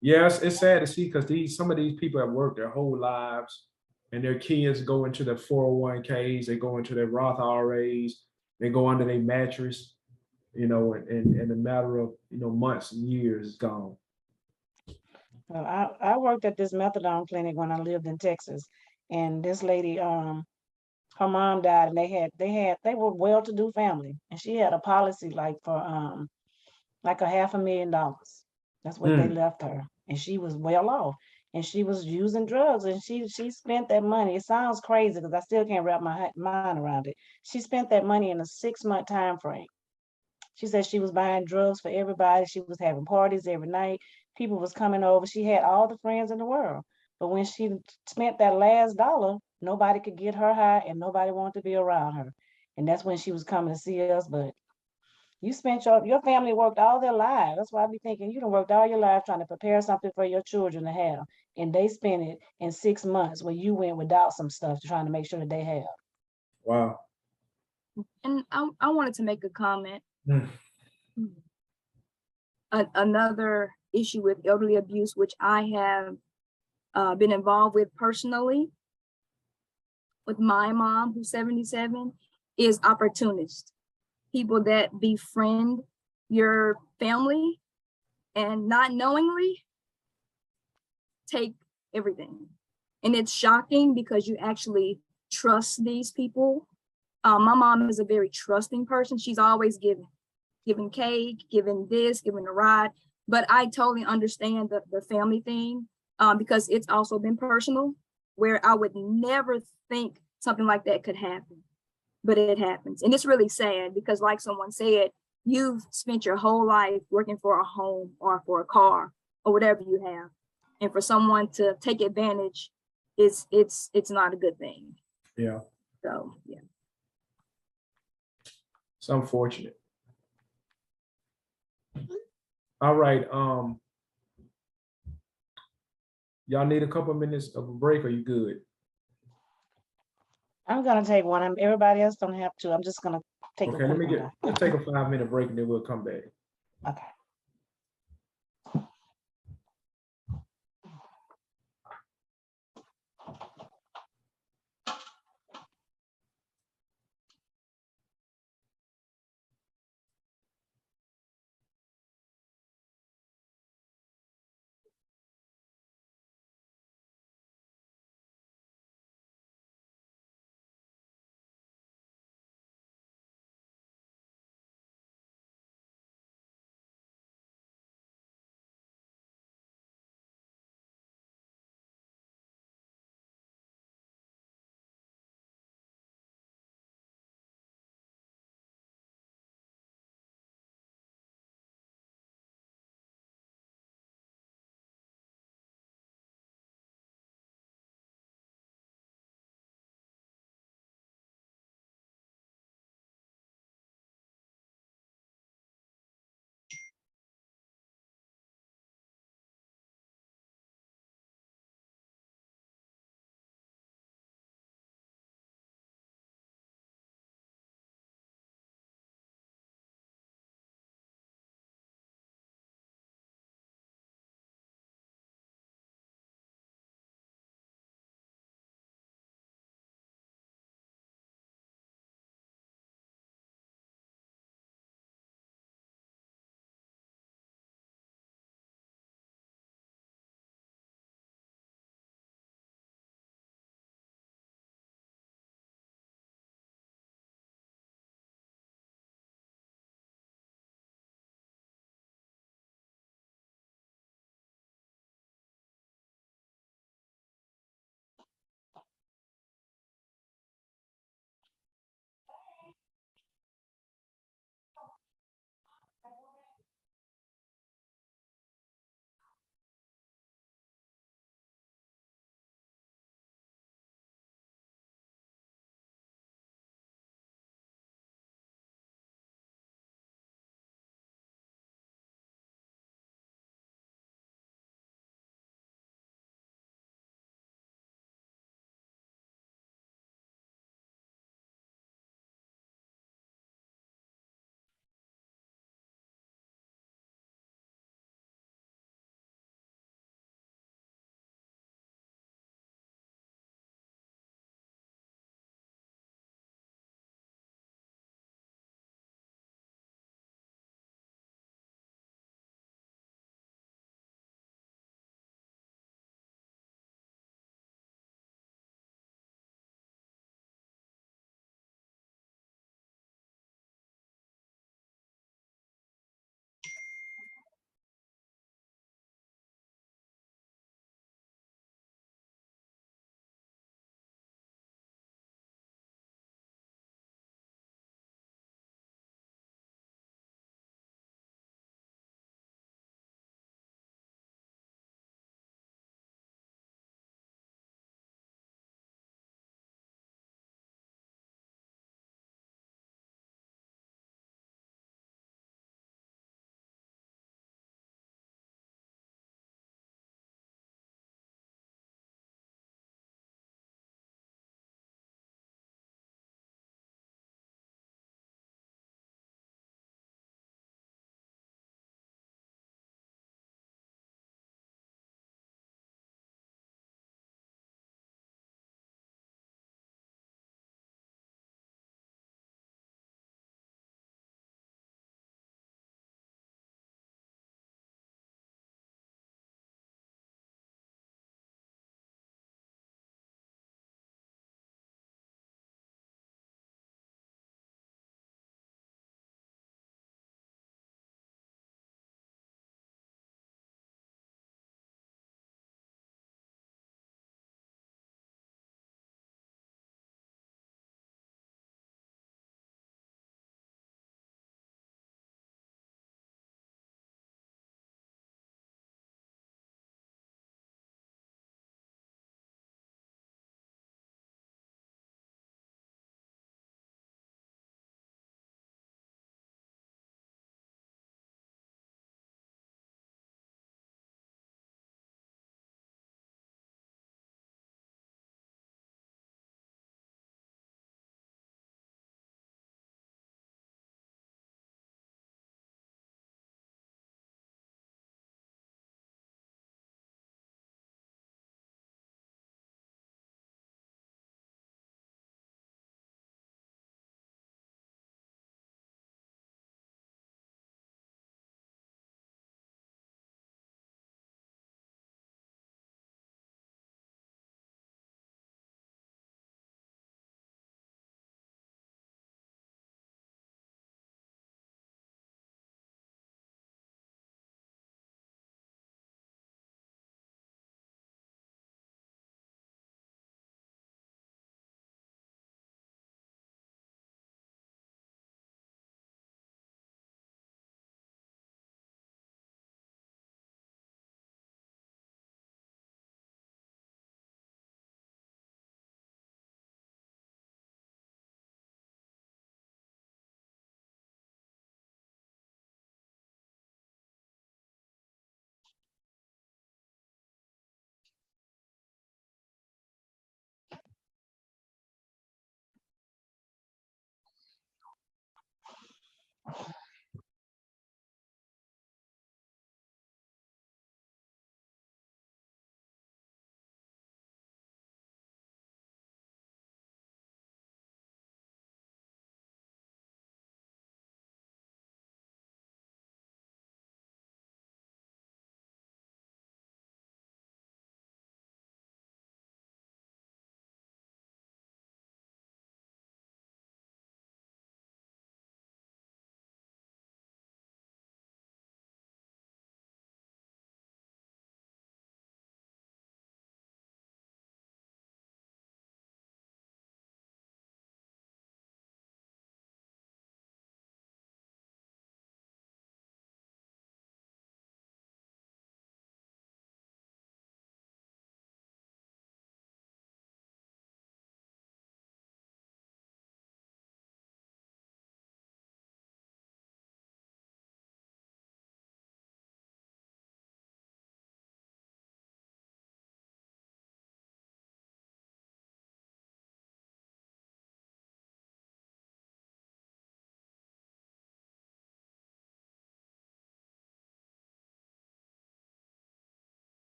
Yes, it's sad to see because some of these people have worked their whole lives, and their kids go into their 401ks, they go into their Roth IRAs, they go under their mattress, in a matter of months and years, it's gone. Well, I worked at this methadone clinic when I lived in Texas, and this lady, her mom died, and they were well-to-do family, and she had a policy like for like $500,000. That's what they left her, and she was well off, and she was using drugs, and she spent that money. It sounds crazy because I still can't wrap my mind around it. She spent that money in a 6-month time frame. She said she was buying drugs for everybody. She was having parties every night. People was coming over. She had all the friends in the world. But when she spent that last dollar, nobody could get her high and nobody wanted to be around her. And that's when she was coming to see us. But you spent your family worked all their lives. That's why I be thinking you done worked all your life trying to prepare something for your children to have. And they spent it in 6 months when you went without some stuff trying to make sure that they have. Wow. And I wanted to make a comment. Mm. Another issue with elderly abuse, which I have been involved with personally with my mom, who's 77, is opportunists. People that befriend your family and not knowingly take everything. And it's shocking because you actually trust these people. My mom is a very trusting person. She's always giving cake, giving this, giving a ride. But I totally understand the family thing because it's also been personal, where I would never think something like that could happen, but it happens. And it's really sad because, like someone said, you've spent your whole life working for a home or for a car or whatever you have. And for someone to take advantage, it's not a good thing. Yeah. So, yeah. It's unfortunate. All right. Y'all need a couple of minutes of a break, or you good? I'm gonna take one. Everybody else don't have to. I'm just gonna take a quick one. Let's take a 5-minute break and then we'll come back. Okay.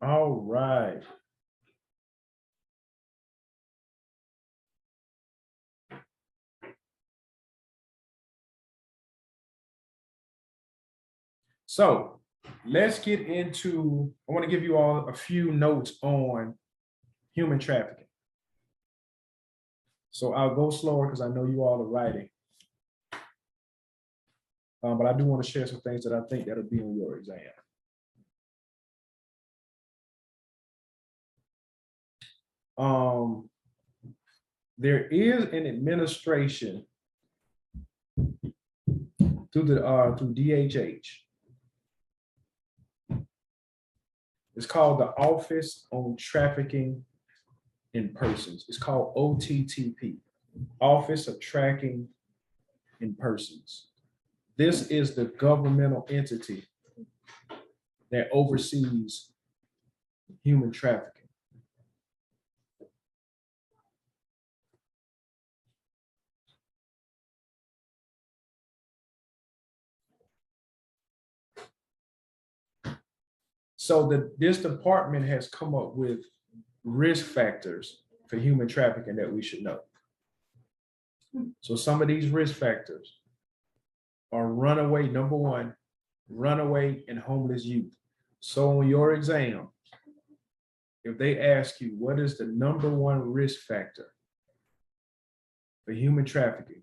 All right. So let's get into, I want to give you all a few notes on human trafficking. So I'll go slower because I know you all are writing. But I do want to share some things that I think that'll be on your exam. There is an administration through DHH. It's called the Office on Trafficking in Persons. It's called OTTP, Office of Tracking in Persons. This is the governmental entity that oversees human trafficking. So this department has come up with risk factors for human trafficking that we should know. So some of these risk factors are runaway, number one, runaway and homeless youth. So on your exam, if they ask you, what is the number one risk factor for human trafficking?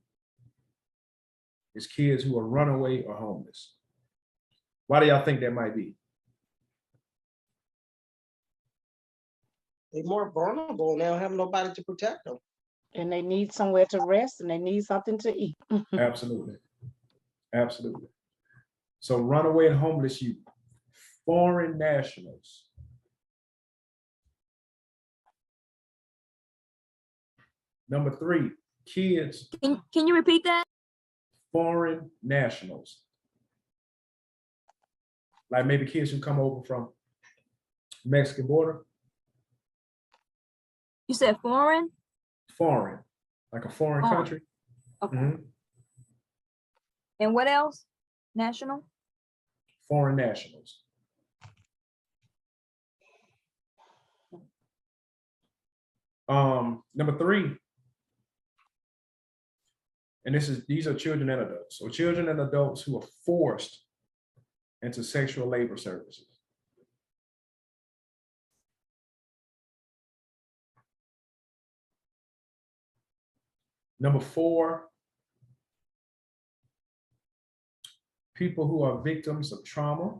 It's kids who are runaway or homeless. Why do y'all think that might be? They're more vulnerable and they don't have nobody to protect them. And they need somewhere to rest and they need something to eat. Absolutely. Absolutely. So runaway and homeless youth, foreign nationals. Number three, kids. Can you repeat that? Foreign nationals. Like maybe kids who come over from Mexican border. You said foreign? Foreign, like a foreign country. Okay. Mm-hmm. And what else? National? Foreign nationals. Number three, and these are children and adults. So children and adults who are forced into sexual labor services. Number four, people who are victims of trauma,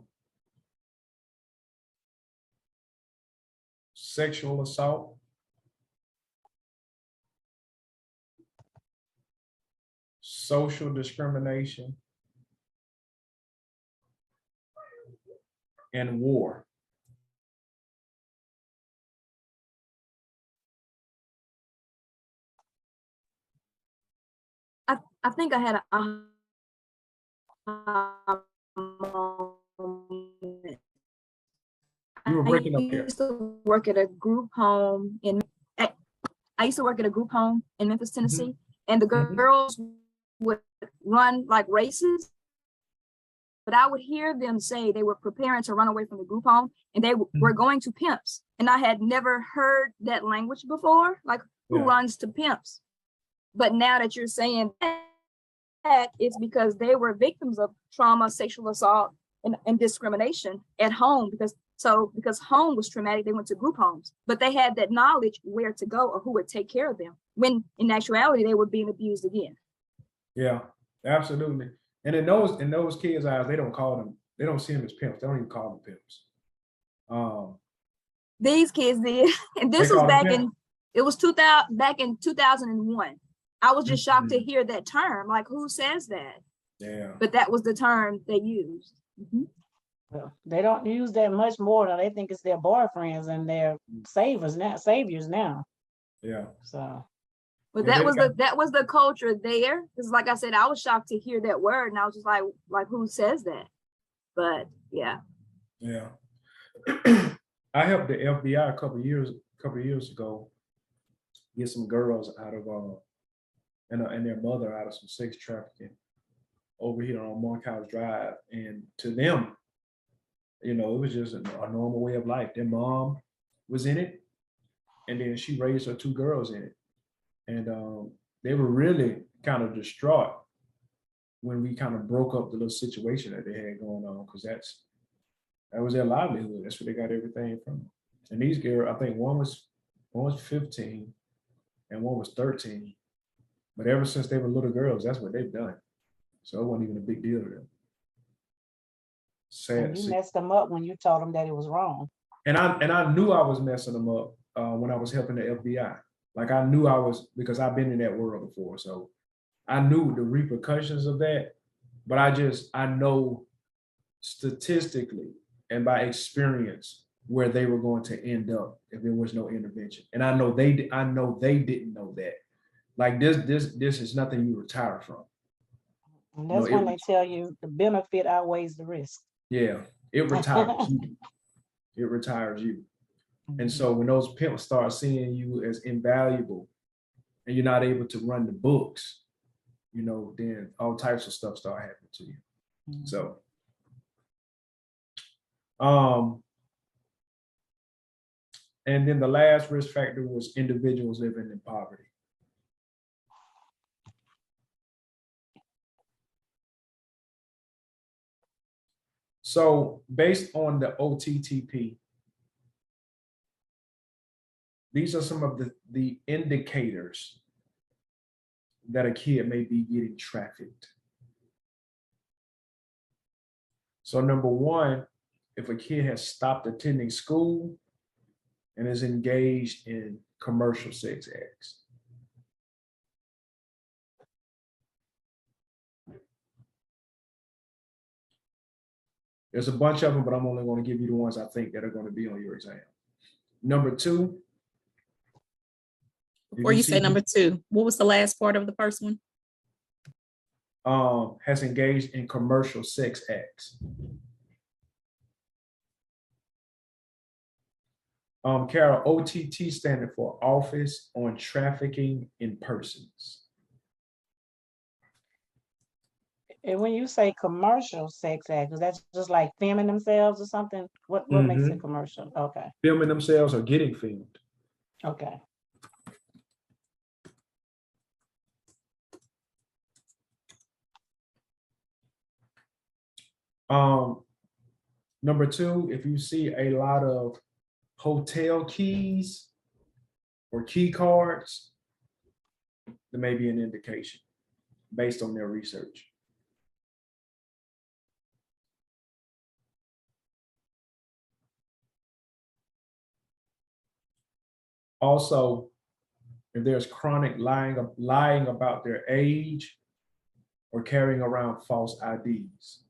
sexual assault, social discrimination, and war. I think I had a moment. You were breaking up I there. used to work at a group home I used to work at a group home in Memphis, Tennessee, and the girls would run like races, but I would hear them say they were preparing to run away from the group home and they were going to pimps. And I had never heard that language before, like who runs to pimps? But now that you're saying that, it's because they were victims of trauma, sexual assault, and discrimination at home because home was traumatic, they went to group homes, but they had that knowledge where to go or who would take care of them, when in actuality they were being abused again. Yeah, absolutely. And in those kids' eyes, they don't see them as pimps. They don't even call them pimps. These kids did, and this was back in 2001. I was just shocked to hear that term. Like, who says that? Yeah. But that was the term they used. Well, they don't use that much more. They think it's their boyfriends and their saviors now. Yeah. So. But that was the culture there. Because like I said, I was shocked to hear that word, and I was just like who says that? But yeah. Yeah. I helped the FBI a couple of years ago get some girls out of and their mother out of some sex trafficking over here on Monkhouse Drive. And to them, it was just a normal way of life. Their mom was in it, and then she raised her two girls in it. And they were really kind of distraught when we kind of broke up the little situation that they had going on, because that was their livelihood. That's where they got everything from. And these girls, I think one was 15 and one was 13. But ever since they were little girls, that's what they've done. So it wasn't even a big deal to them. Sad. And you messed them up when you told them that it was wrong. And I knew I was messing them up when I was helping the FBI. Like I knew I was, because I've been in that world before. So I knew the repercussions of that. But I know statistically and by experience where they were going to end up if there was no intervention. And I know they didn't know that. Like this is nothing you retire from. And that's when they tell you the benefit outweighs the risk. Yeah, it retires you. It retires you. And so when those pimps start seeing you as invaluable and you're not able to run the books, then all types of stuff start happening to you. So, and then the last risk factor was individuals living in poverty. So based on the OTTP, these are some of the indicators that a kid may be getting trafficked. So number one, if a kid has stopped attending school and is engaged in commercial sex acts. There's a bunch of them, but I'm only going to give you the ones I think that are going to be on your exam. Number two. Before you say number two, what was the last part of the first one? Has engaged in commercial sex acts. Carol, OTT standing for Office on Trafficking in Persons. And when you say commercial sex act, is that just like filming themselves or something? What makes it commercial? Okay. Filming themselves or getting filmed. Okay. Number two, if you see a lot of hotel keys or key cards, there may be an indication based on their research. Also, if there's chronic lying about their age or carrying around false IDs.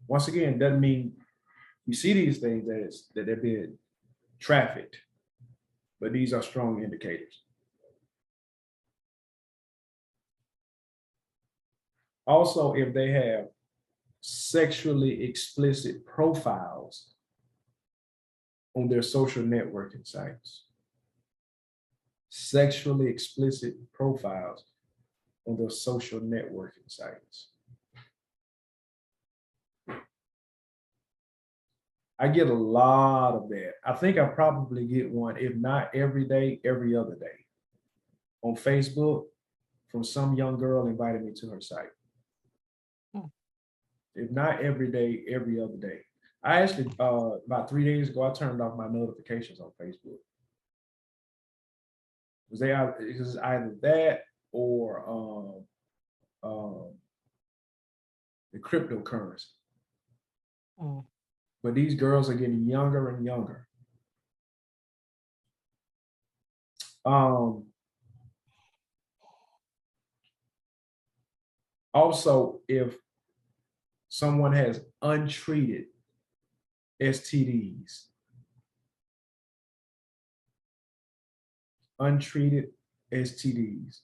Once again, doesn't mean you see these things that they're being trafficked, but these are strong indicators. Also, if they have sexually explicit profiles on their social networking sites, sexually explicit profiles on their social networking sites. I get a lot of that. I think I probably get one, if not every day, every other day on Facebook from some young girl inviting me to her site. If not every day, every other day. I actually, about 3 days ago, I turned off my notifications on Facebook. It was either that or the cryptocurrency. But these girls are getting younger and younger. Also, if someone has untreated STDs, untreated STDs,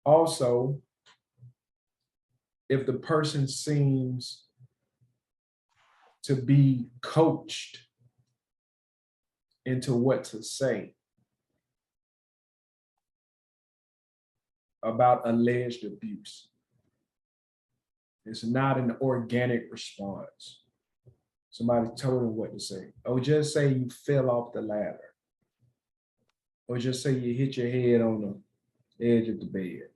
also, if the person seems to be coached into what to say about alleged abuse. It's not an organic response. Somebody told him what to say. Or just say you fell off the ladder. Or just say you hit your head on the edge of the bed.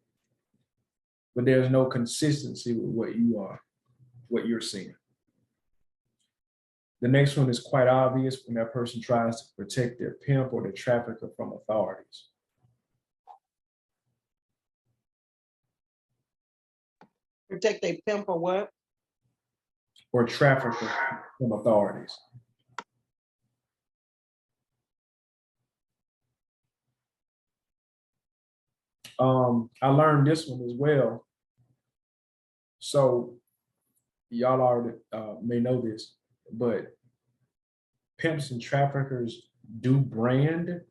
But there's no consistency with what you're seeing. The next one is quite obvious when that person tries to protect their pimp or their trafficker from authorities. Protect a pimp or what? Or trafficker from authorities. I learned this one as well. So y'all already may know this, but pimps and traffickers do brand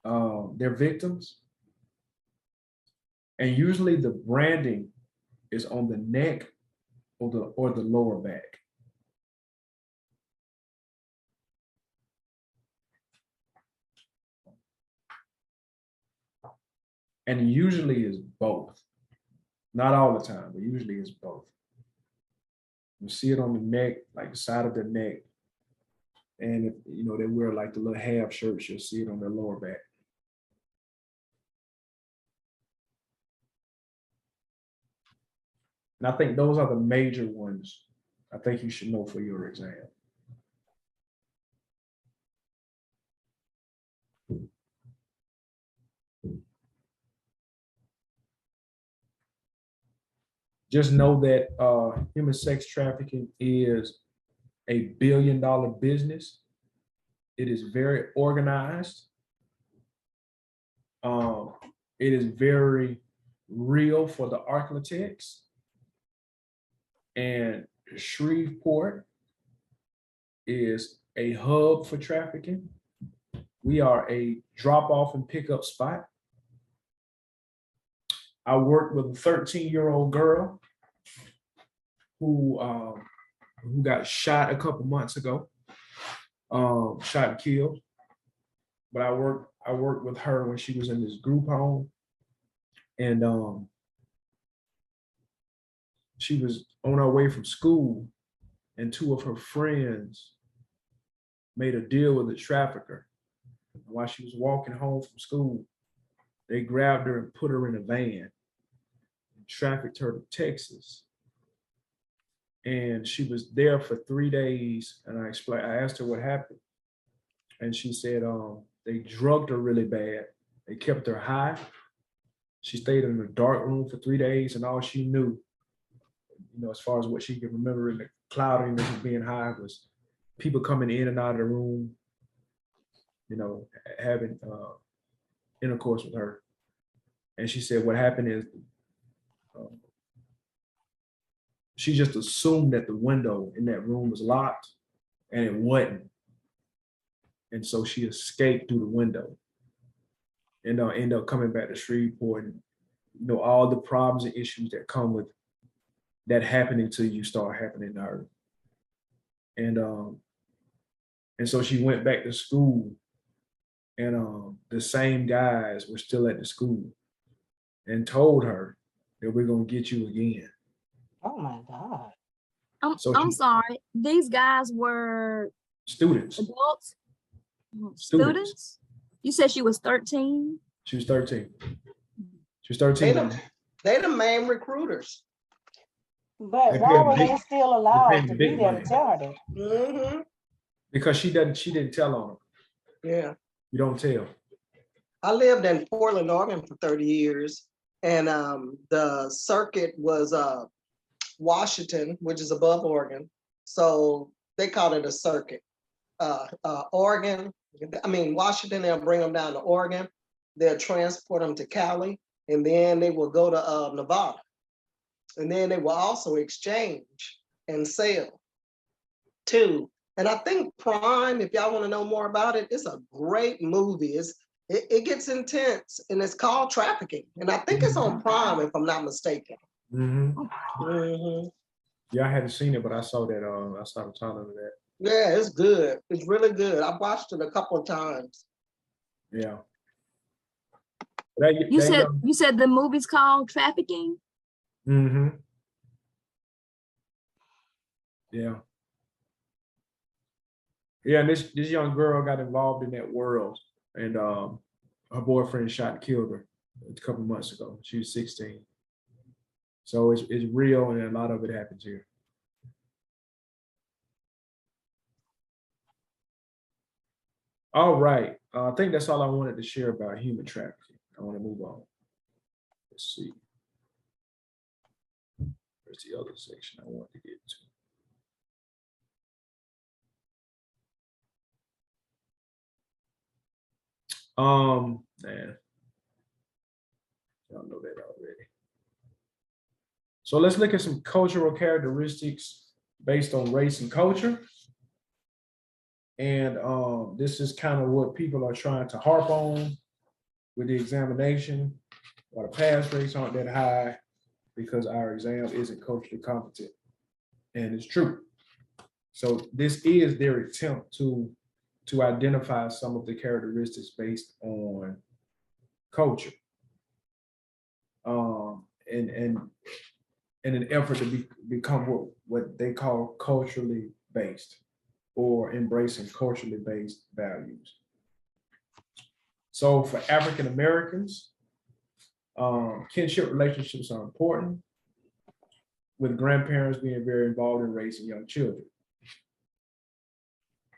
their victims. And usually the branding is on the neck or the lower back. And usually is both. Not all the time, but usually it's both. You see it on the neck, like the side of the neck. And if they wear like the little half shirts, you'll see it on their lower back. And I think those are the major ones I think you should know for your exam. Just know that human sex trafficking is a $1 billion business. It is very organized. It is very real for the architects. And Shreveport is a hub for trafficking. We are a drop-off and pickup spot. I worked with a 13-year-old girl who got shot a couple months ago, shot and killed. But I worked with her when she was in this group home, and she was on her way from school, and two of her friends made a deal with the trafficker. While she was walking home from school, they grabbed her and put her in a van and trafficked her to Texas. And she was there for 3 days. And I asked her what happened. And she said they drugged her really bad. They kept her high. She stayed in a dark room for 3 days, and all she knew, as far as what she could remember in the cloudiness of being high, was people coming in and out of the room, having intercourse with her. And she said what happened is she just assumed that the window in that room was locked, and it wasn't. And so she escaped through the window and ended up coming back to Shreveport. And, all the problems and issues that come with that happening to you start happening to her. And so she went back to school, and the same guys were still at the school and told her that we're going to get you again. Oh my God. I'm sorry. These guys were students. Adults? Students? You said she was 13? She was 13. She was 13. They the main recruiters. But why were they still allowed to be there to tell her that? Mm-hmm. Because she didn't tell on them. Yeah. You don't tell. I lived in Portland, Oregon for 30 years. And the circuit was Washington, which is above Oregon. So they called it a circuit. Washington, they'll bring them down to Oregon. They'll transport them to Cali. And then they will go to Nevada. And then they will also exchange and sell too. And I think Prime, if y'all want to know more about it, it's a great movie. It gets intense, and it's called Trafficking. And I think it's on Prime, if I'm not mistaken. Mm-hmm. Mm-hmm. Yeah, I hadn't seen it, but I saw that. I saw the title of that. Yeah, it's good. It's really good. I've watched it a couple of times. Yeah. You said the movie's called Trafficking? Mm-hmm. Yeah. Yeah, and this young girl got involved in that world, and her boyfriend shot and killed her a couple months ago. She was 16. So it's real, and a lot of it happens here. All right. I think that's all I wanted to share about human trafficking. I want to move on. Let's see. Where's the other section I want to get to? Man, y'all know that already. So let's look at some cultural characteristics based on race and culture. And this is kind of what people are trying to harp on with the examination. Or the pass rates aren't that high because our exam isn't culturally competent. And it's true. So this is their attempt to identify some of the characteristics based on culture. In an effort to become what they call culturally based, or embracing culturally based values. So for African Americans, kinship relationships are important, with grandparents being very involved in raising young children.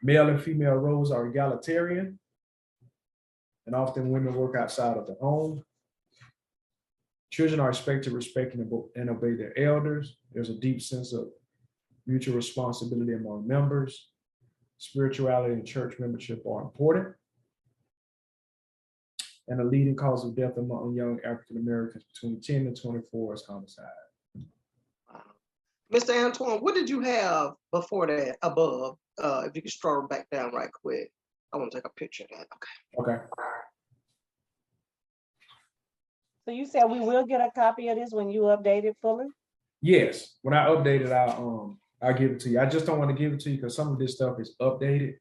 Male and female roles are egalitarian, and often women work outside of the home. Children are expected to respect and obey their elders. There's a deep sense of mutual responsibility among members. Spirituality and church membership are important. And the leading cause of death among young African Americans between 10 and 24 is homicide. Mr. Antoine, what did you have before that above? If you could scroll back down right quick. I want to take a picture of that. Okay. So you said we will get a copy of this when you update it fully? Yes. When I update it, I'll give it to you. I just don't want to give it to you because some of this stuff is updated.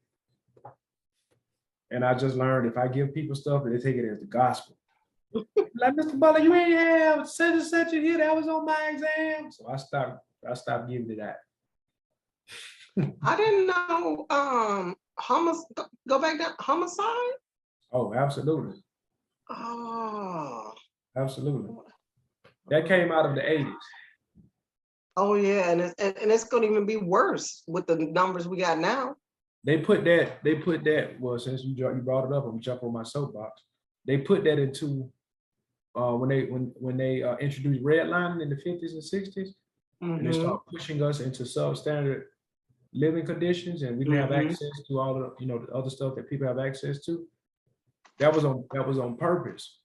And I just learned if I give people stuff, they take it as the gospel. Like, Mr. Butler, you ain't have such and such a here that was on my exam. So I stopped giving it that. I didn't know go back down, homicide? Oh, absolutely. Oh. Absolutely. That came out of the 80s. Oh yeah, and it's gonna even be worse with the numbers we got now. They put that, well, since you brought it up, I'm gonna jump on my soapbox. They put that into when they introduced redlining in the 50s and 60s, and they start pushing us into substandard living conditions and we didn't have access to all the, you know, the other stuff that people have access to, that was on purpose.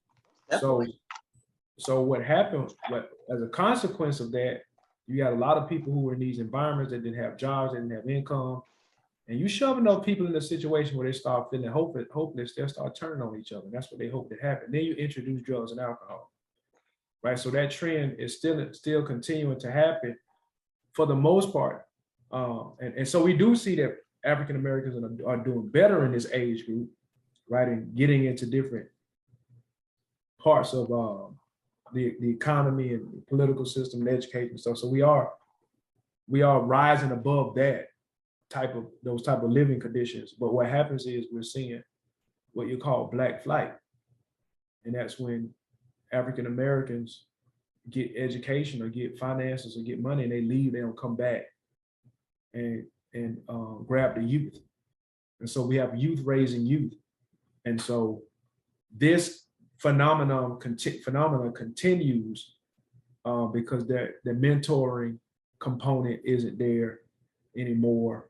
So what happened, as a consequence of that, you got a lot of people who were in these environments that didn't have jobs, that didn't have income, and you shoving those people in a situation where they start feeling hopeless, they'll start turning on each other. That's what they hope that happen. Then you introduce drugs and alcohol, right? So that trend is still continuing to happen for the most part. And so we do see that African Americans are doing better in this age group, right? And getting into different parts of the economy and the political system and education and stuff. So we are rising above those type of living conditions. But what happens is we're seeing what you call black flight. And that's when African Americans get education or get finances or get money and they leave, they don't come back and grab the youth. And so we have youth raising youth. And so this phenomenon continues because the mentoring component isn't there anymore.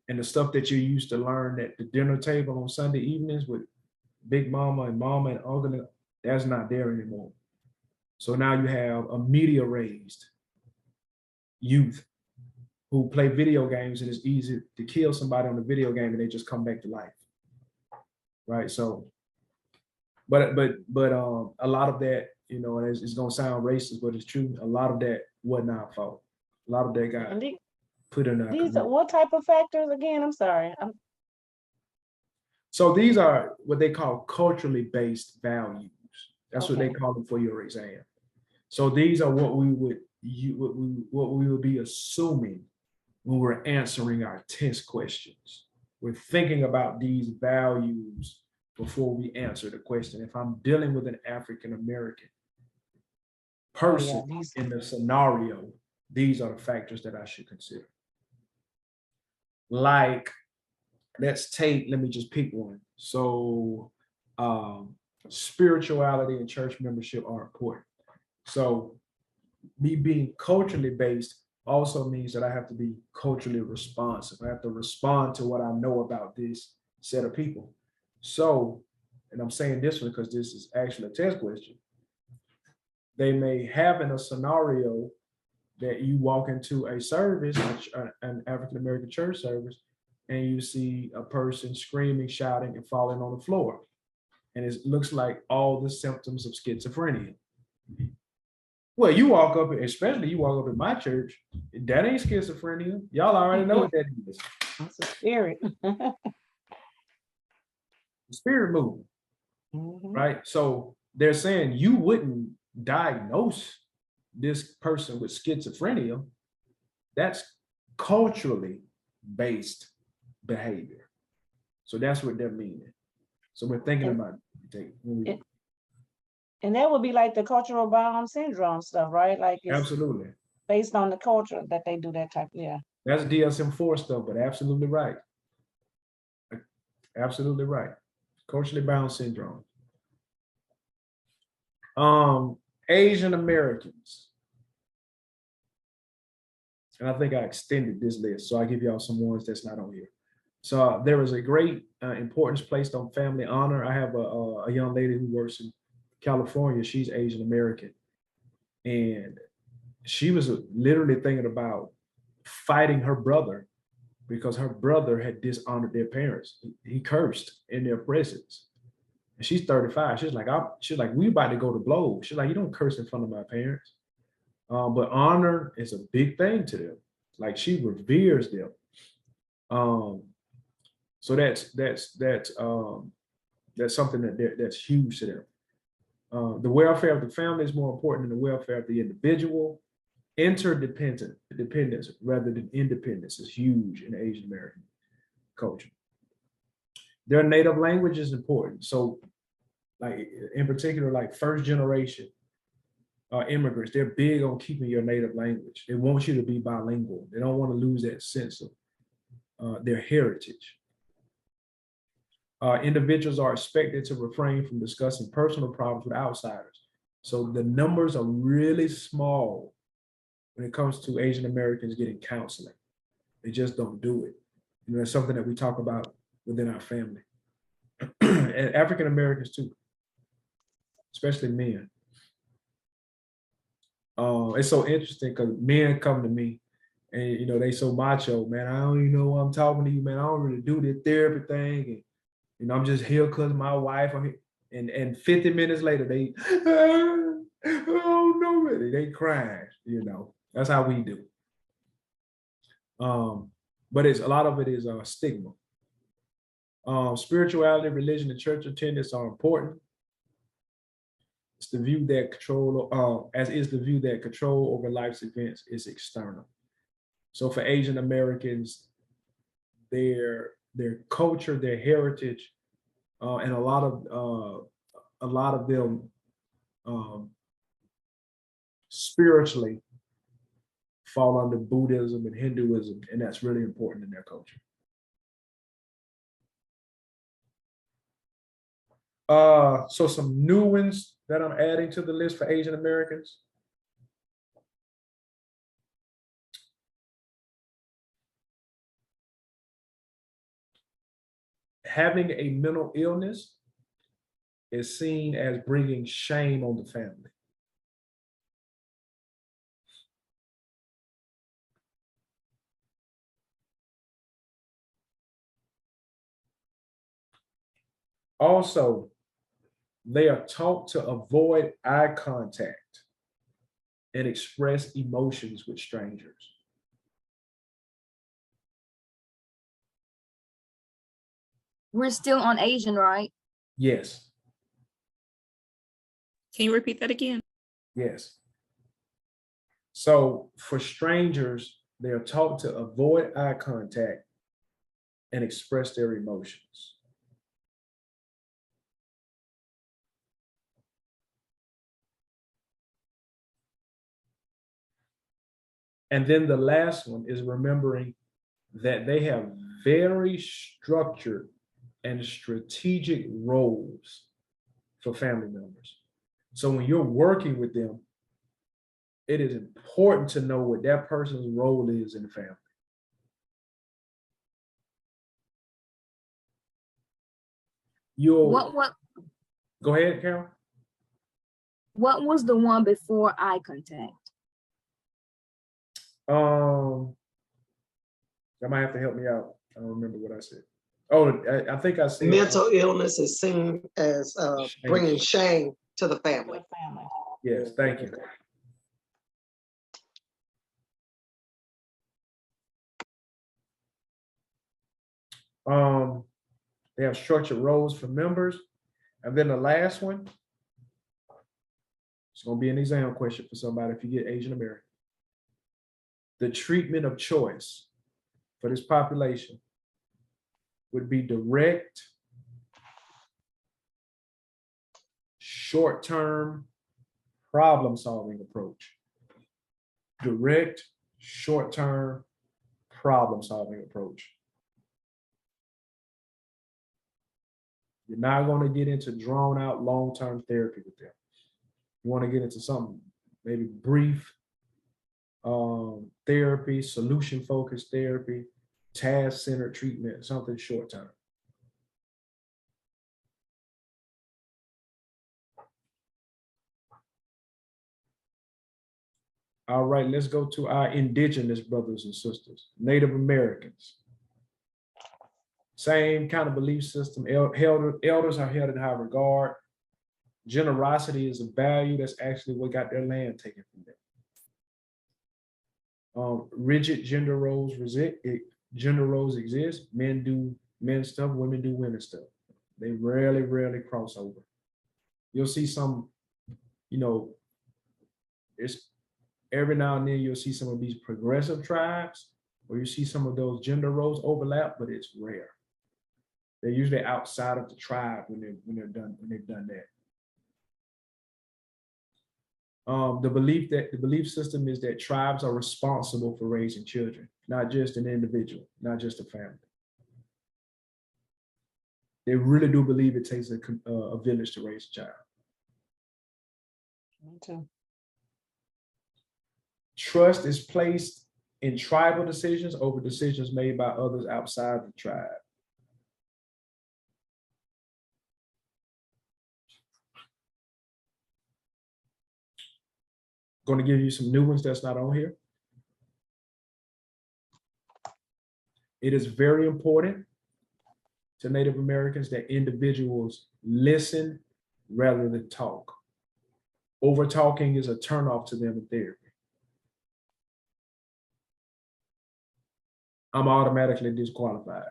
And the stuff that you used to learn at the dinner table on Sunday evenings with Big Mama and Mama and Uncle, that's not there anymore. So now you have a media raised youth who play video games, and it's easy to kill somebody on the video game and they just come back to life. Right. So, but a lot of that, you know, it's gonna sound racist, but it's true. A lot of that wasn't our fault. A lot of that got put in our These are what type of factors again? I'm sorry. So these are what they call culturally based values. That's what they call them for your exam. So these are what we would be assuming when we're answering our test questions. We're thinking about these values before we answer the question. If I'm dealing with an African American person in the scenario, these are the factors that I should consider. Like, let me just pick one. So spirituality and church membership are important. So me being culturally based also means that I have to be culturally responsive. I have to respond to what I know about this set of people. So, and I'm saying this one because this is actually a test question. They may have in a scenario that you walk into a service, an African-American church service, and you see a person screaming, shouting, and falling on the floor. And it looks like all the symptoms of schizophrenia. Well, you walk up, especially you walk up in my church, that ain't schizophrenia. Y'all already know what that is. That's a spirit. The spirit moving, right? So they're saying you wouldn't diagnose this person with schizophrenia. That's culturally based behavior. So that's what they're meaning. So we're thinking about it. And that would be like the cultural bound syndrome stuff, right? Like it's absolutely based on the culture that they do that type. Yeah. That's DSM-4 stuff, but absolutely right. Absolutely right. Culturally bound syndrome. Asian Americans. And I think I extended this list, so I'll give y'all some ones that's not on here. So there is a great importance placed on family honor. I have a young lady who works in California. She's Asian American. And she was literally thinking about fighting her brother because her brother had dishonored their parents. He cursed in their presence. And she's 35. She's like, we about to go to blows. She's like, you don't curse in front of my parents. But honor is a big thing to them. Like, she reveres them. So that's something that's huge to them. The welfare of the family is more important than the welfare of the individual. Interdependence rather than independence is huge in Asian American culture. Their native language is important. So, like in particular, like first generation immigrants, they're big on keeping your native language. They want you to be bilingual. They don't want to lose that sense of their heritage. Individuals are expected to refrain from discussing personal problems with outsiders. So the numbers are really small when it comes to Asian Americans getting counseling. They just don't do it. You know, it's something that we talk about within our family. And African Americans too, especially men. It's so interesting because men come to me and, you know, they so macho, man. I don't even know why I'm talking to you, man. I don't really do this therapy thing. And, you know, I'm just here because my wife, I'm here. And 50 minutes later, they, oh no, they crash, you know. That's how we do. But a lot of it is stigma. Spirituality, religion, and church attendance are important. It's the view that control, as is the view that control over life's events is external. So for Asian Americans, their culture, their heritage, and a lot of them spiritually fall under Buddhism and Hinduism, and that's really important in their culture. So some new ones that I'm adding to the list for Asian Americans. Having a mental illness is seen as bringing shame on the family. Also, they are taught to avoid eye contact and express emotions with strangers. We're still on Asian, right? Yes. Can you repeat that again? Yes. So for strangers, they are taught to avoid eye contact and express their emotions. And then the last one is remembering that they have very structured and strategic roles for family members. So when you're working with them, it is important to know what that person's role is in the family. Go ahead, Carol. What was the one before eye contact? That might have to help me out. I don't remember what I said. Oh, I think I said mental illness is seen as bringing shame to the family. Yes, thank you. They have structured roles for members. And then the last one, it's going to be an exam question for somebody if you get Asian American. The treatment of choice for this population would be direct, short-term problem-solving approach. Direct, short-term problem-solving approach. You're not going to get into drawn-out long-term therapy with them. You want to get into something maybe brief therapy, solution-focused therapy, task-centered treatment, something short-term. All right, let's go to our indigenous brothers and sisters, Native Americans. Same kind of belief system. Elders are held in high regard. Generosity is a value. That's actually what got their land taken from them. Rigid gender roles exist. Men do men stuff, women do women stuff. They rarely cross over. You'll see some, you know, it's every now and then you'll see some of these progressive tribes where you see some of those gender roles overlap, but it's rare. They're usually outside of the tribe when they've done that. The belief system is that tribes are responsible for raising children, not just an individual, not just a family. They really do believe it takes a village to raise a child. Me too. Trust is placed in tribal decisions over decisions made by others outside the tribe. Going to give you some new ones that's not on here. It is very important to Native Americans that individuals listen rather than talk. Over talking is a turnoff to them in therapy. I'm automatically disqualified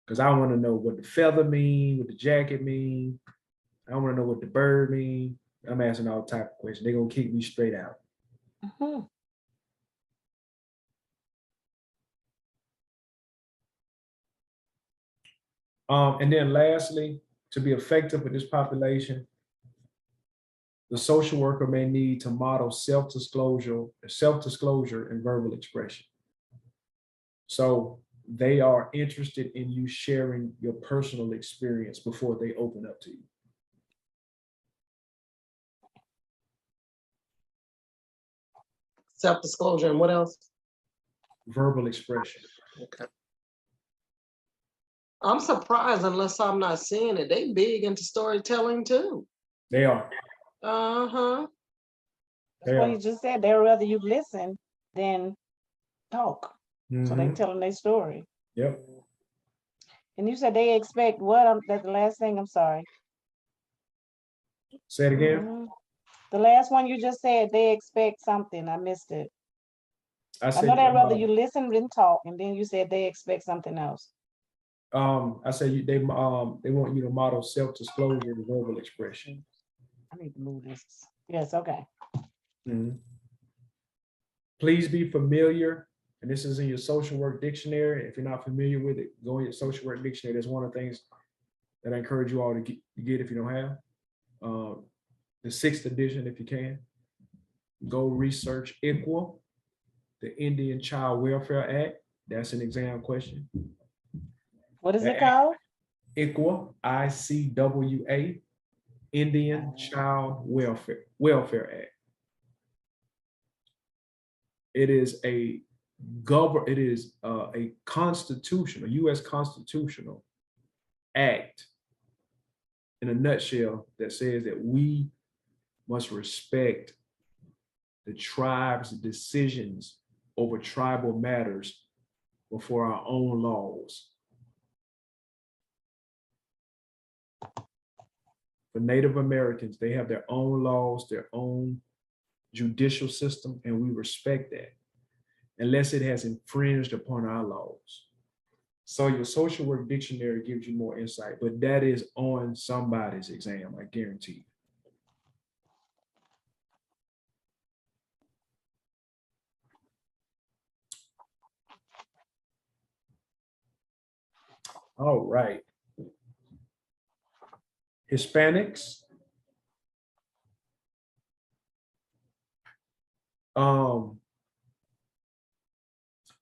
because I want to know what the feather mean, what the jacket mean. I want to know what the bird mean. I'm asking all type of questions. They're gonna kick me straight out. Mhm. And then lastly, to be effective with this population, the social worker may need to model self-disclosure and verbal expression. So they are interested in you sharing your personal experience before they open up to you. Self-disclosure and what else? Verbal expression. Okay. I'm surprised unless I'm not seeing it. They big into storytelling too. They are. Uh-huh. That's what you just said. They'd rather you listen than talk. So they telling their story. Yep. And you said they expect what? That's the last thing. I'm sorry. Say it again. The last one you just said, they expect something. I missed it. I know they'd rather you listen than talk, and then you said they expect something else. I said they want you to model self-disclosure and verbal expression. I need to move this. Yes, okay. Please be familiar, and this is in your social work dictionary. If you're not familiar with it, go in your social work dictionary. That's one of the things that I encourage you all to get if you don't have. The 6th edition, if you can. Go research ICWA, the Indian Child Welfare Act. That's an exam question. What is it called? ICWA, ICWA, Indian Child Welfare Act. It is a constitutional, U.S. constitutional act in a nutshell that says that we must respect the tribe's decisions over tribal matters before our own laws. For Native Americans, they have their own laws, their own judicial system, and we respect that unless it has infringed upon our laws. So your social work dictionary gives you more insight, but that is on somebody's exam, I guarantee you. All right. Hispanics.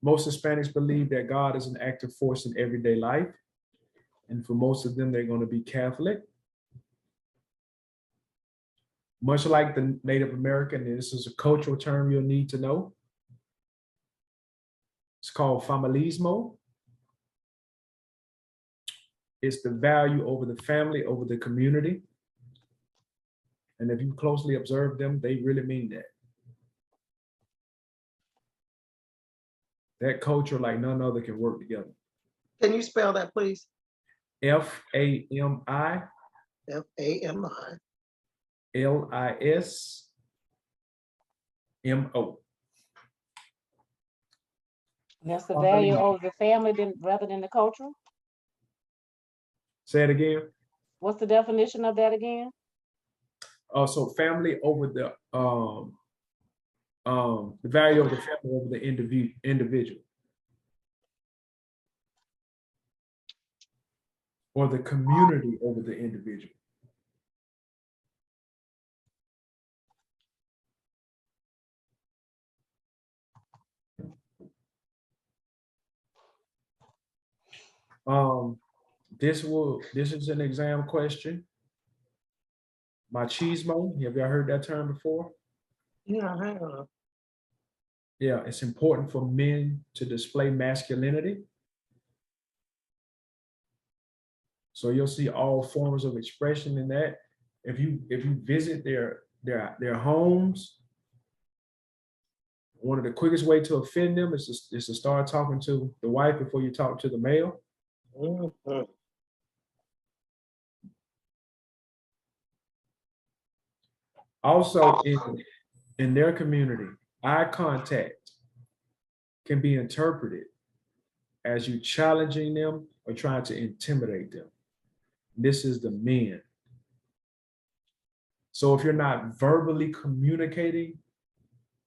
Most Hispanics believe that God is an active force in everyday life. And for most of them, they're going to be Catholic. Much like the Native American, this is a cultural term you'll need to know. It's called familismo. It's the value over the family, over the community. And if you closely observe them, they really mean that. That culture, like none other, can work together. Can you spell that, please? F-A-M-I. F-A-M-I. L-I-S-M-O. That's the value of the family rather than the culture? Say it again. What's the definition of that again? So family over the value of the family over the individual. Or the community over the individual. This is an exam question. Machismo, have y'all heard that term before? Yeah, I have. Yeah, it's important for men to display masculinity. So you'll see all forms of expression in that. If you visit their homes, one of the quickest way to offend them is to start talking to the wife before you talk to the male. Mhm. Also, in their community, eye contact can be interpreted as you challenging them or trying to intimidate them. This is the men. So if you're not verbally communicating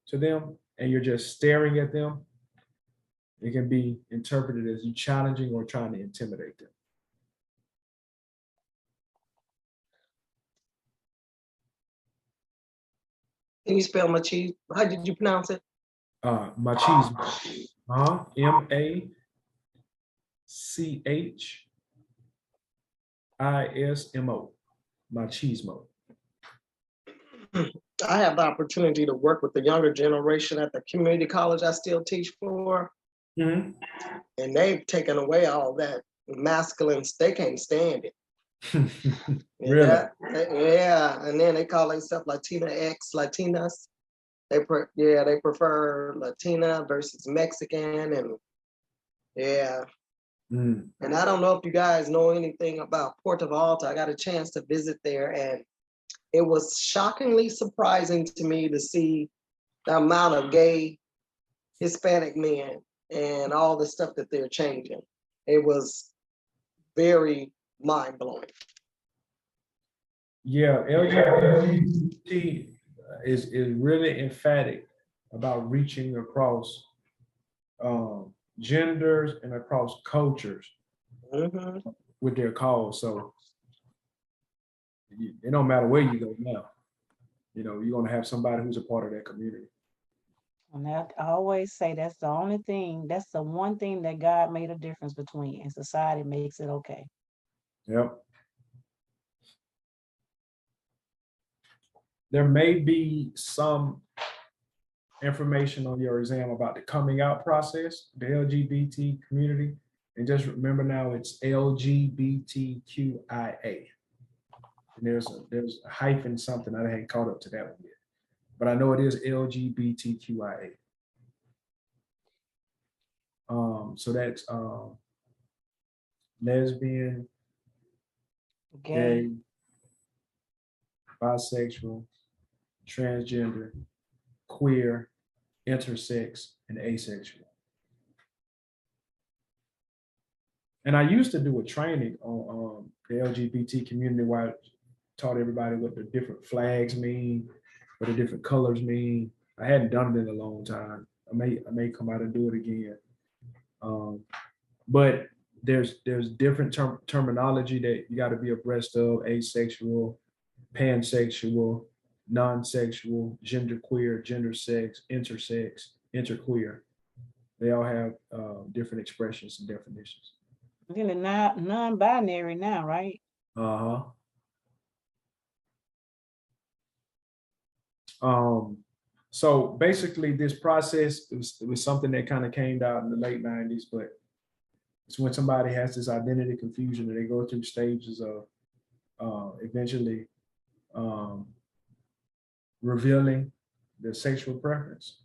to them and you're just staring at them, it can be interpreted as you challenging or trying to intimidate them. Can you spell machismo? How did you pronounce it? Machismo. MACHISMO. Machismo. I have the opportunity to work with the younger generation at the community college I still teach for. Mm-hmm. And they've taken away all that masculine, they can't stand it. Really? Yeah, and then they call themselves Latina X, Latinas. They prefer Latina versus Mexican, and yeah. Mm. And I don't know if you guys know anything about Puerto Vallarta. I got a chance to visit there, and it was shockingly surprising to me to see the amount of gay Hispanic men and all the stuff that they're changing. It was very mind-blowing. Yeah, LGBT is really emphatic about reaching across genders and across cultures with their cause. So it don't matter where you go now. You know, you're gonna have somebody who's a part of that community. And I always say that's the only thing, that's the one thing that God made a difference between, and society makes it okay. Yep. There may be some information on your exam about the coming out process, the LGBT community. And just remember now it's LGBTQIA. And there's a hyphen something, I hadn't caught up to that one yet. But I know it is LGBTQIA. So that's lesbian, gay, bisexual, transgender, queer, intersex, and asexual. And I used to do a training on the LGBT community where I taught everybody what the different flags mean, what the different colors mean. I hadn't done it in a long time. I may come out and do it again. But there's different terminology that you got to be abreast of: asexual, pansexual, non-sexual, genderqueer, gender sex, intersex, interqueer. They all have different expressions and definitions. Really not non-binary now, right? Uh-huh. So basically this process was something that kind of came out in the late 90s, but it's when somebody has this identity confusion and they go through stages of eventually revealing their sexual preference.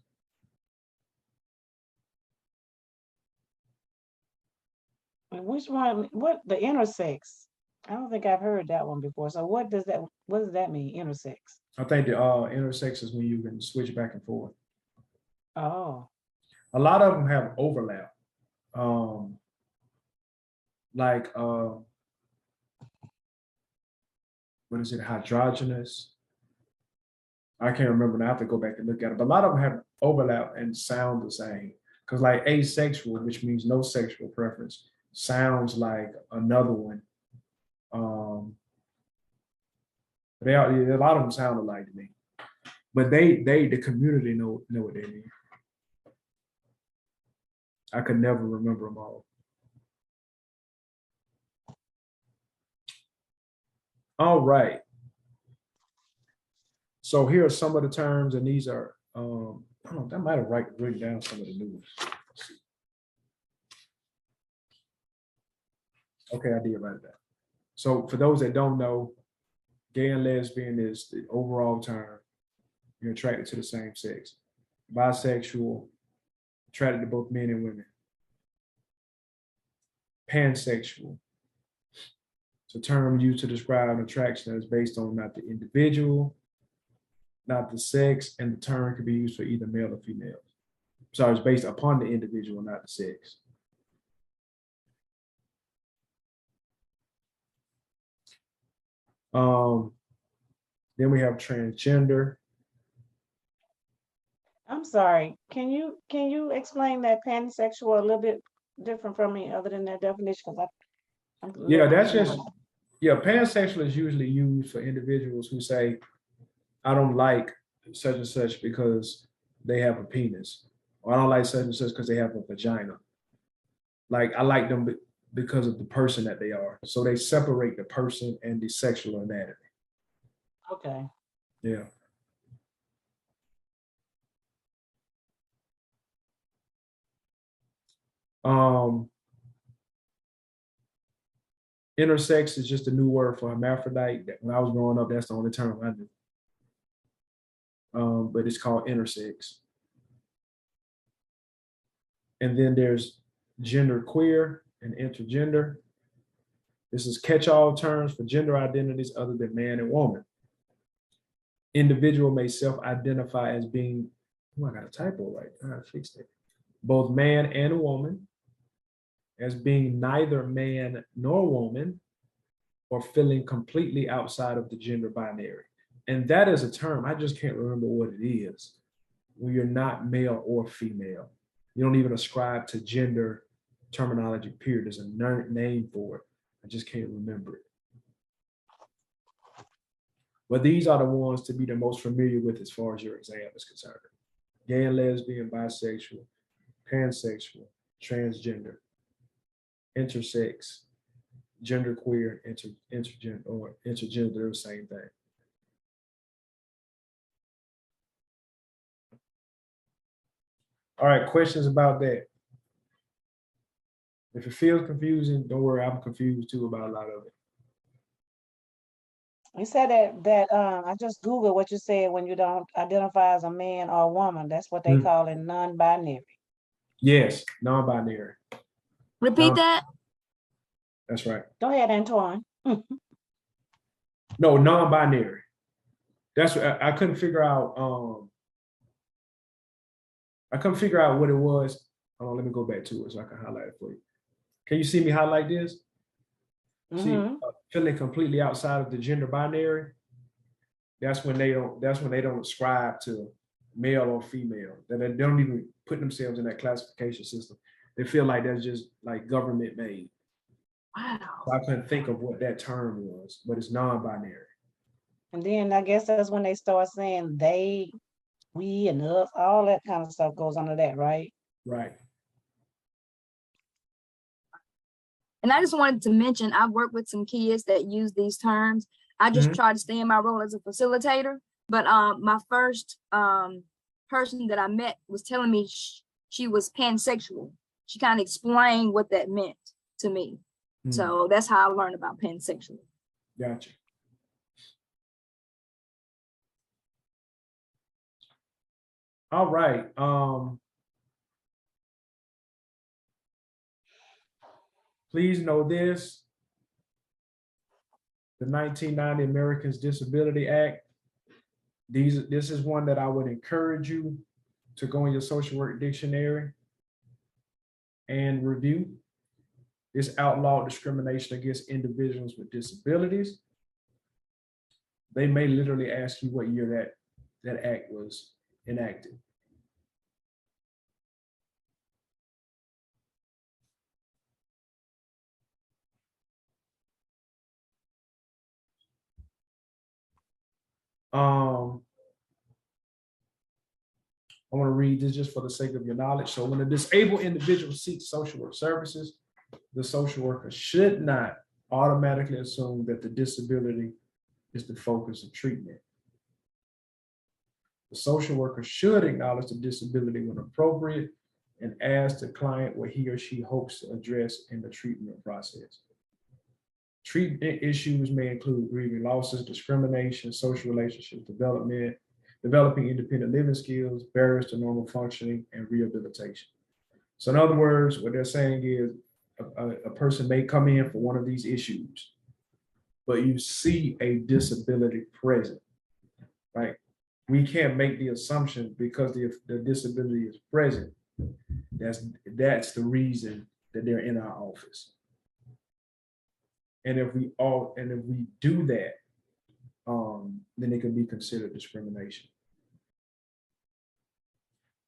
Which one, what, the intersex? I don't think I've heard that one before. So what does that mean, intersex? I think the intersex is when you can switch back and forth. Oh. A lot of them have overlap. Like what is it, hydrogenous? I can't remember now. I have to go back and look at it. But a lot of them have overlap and sound the same. Because like asexual, which means no sexual preference, sounds like another one. A lot of them sound alike to me. But the community know what they mean. I could never remember them all. All right. So here are some of the terms, and these are I don't know, I might have written down some of the new ones. Let's see. Okay, I did write it down. So for those that don't know, gay and lesbian is the overall term. You're attracted to the same sex. Bisexual, attracted to both men and women. Pansexual, it's a term used to describe an attraction that is based on not the individual, not the sex, and the term can be used for either male or female. So it's based upon the individual, not the sex. Then we have transgender. I'm sorry, can you explain that pansexual a little bit different from me other than that definition? Because Yeah, that's just, yeah, pansexual is usually used for individuals who say, I don't like such and such because they have a penis, or I don't like such and such because they have a vagina. Like, I like them because of the person that they are. So they separate the person and the sexual anatomy. Okay. Yeah. Intersex is just a new word for hermaphrodite. When I was growing up, that's the only term I knew. But it's called intersex. And then there's gender queer and intergender. This is catch-all terms for gender identities other than man and woman. Individual may self-identify as being, oh, I got a typo right. I gotta fix that. Both man and woman, as being neither man nor woman, or feeling completely outside of the gender binary. And that is a term, I just can't remember what it is. When you're not male or female, you don't even ascribe to gender terminology, period. There's a name for it. I just can't remember it. But these are the ones to be the most familiar with as far as your exam is concerned. Gay and lesbian, bisexual, pansexual, transgender, intersex, genderqueer, intergender, or intergender, they're the same thing. All right, questions about that? If it feels confusing, don't worry, I'm confused too about a lot of it. You said that I just Googled what you said when you don't identify as a man or a woman. That's what they call it, non-binary. Yes, non-binary. Repeat that. That's right. Go ahead, Antoine. No, non-binary. That's what I couldn't figure out. I couldn't figure out what it was. Hold on, let me go back to it so I can highlight it for you. Can you see me highlight this? See, feeling completely outside of the gender binary. That's when they don't ascribe to male or female. That they don't even put themselves in that classification system. They feel like that's just like government made. Wow. So I couldn't think of what that term was, but it's non-binary. And then I guess that's when they start saying they, we, and us, all that kind of stuff goes under that, right? Right. And I just wanted to mention, I've worked with some kids that use these terms. I just try to stay in my role as a facilitator. But my first person that I met was telling me she was pansexual. She kind of explained what that meant to me. So that's how I learned about pansexual. Gotcha. All right. Please know this. The 1990 Americans Disability Act. This is one that I would encourage you to go in your social work dictionary and review. This outlawed discrimination against individuals with disabilities. They may literally ask you what year that act was enacted. I want to read this just for the sake of your knowledge. So when a disabled individual seeks social work services, the social worker should not automatically assume that the disability is the focus of treatment. The social worker should acknowledge the disability when appropriate and ask the client what he or she hopes to address in the treatment process. Treatment issues may include grieving losses, discrimination, social relationships development, developing independent living skills, barriers to normal functioning, and rehabilitation. So in other words, what they're saying is a person may come in for one of these issues, but you see a disability present, right? We can't make the assumption because the disability is present, that's the reason that they're in our office. And if we do that, then it can be considered discrimination.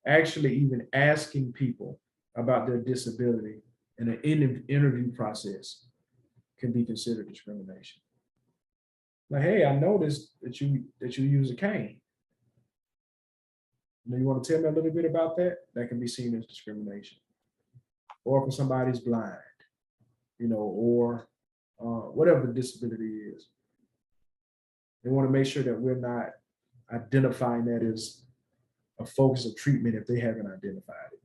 Actually, even asking people about their disability in an interview process can be considered discrimination. Like, hey, I noticed that you use a cane. You want to tell me a little bit about that? That can be seen as discrimination. Or if somebody's blind, or whatever the disability is. They want to make sure that we're not identifying that as a focus of treatment if they haven't identified it.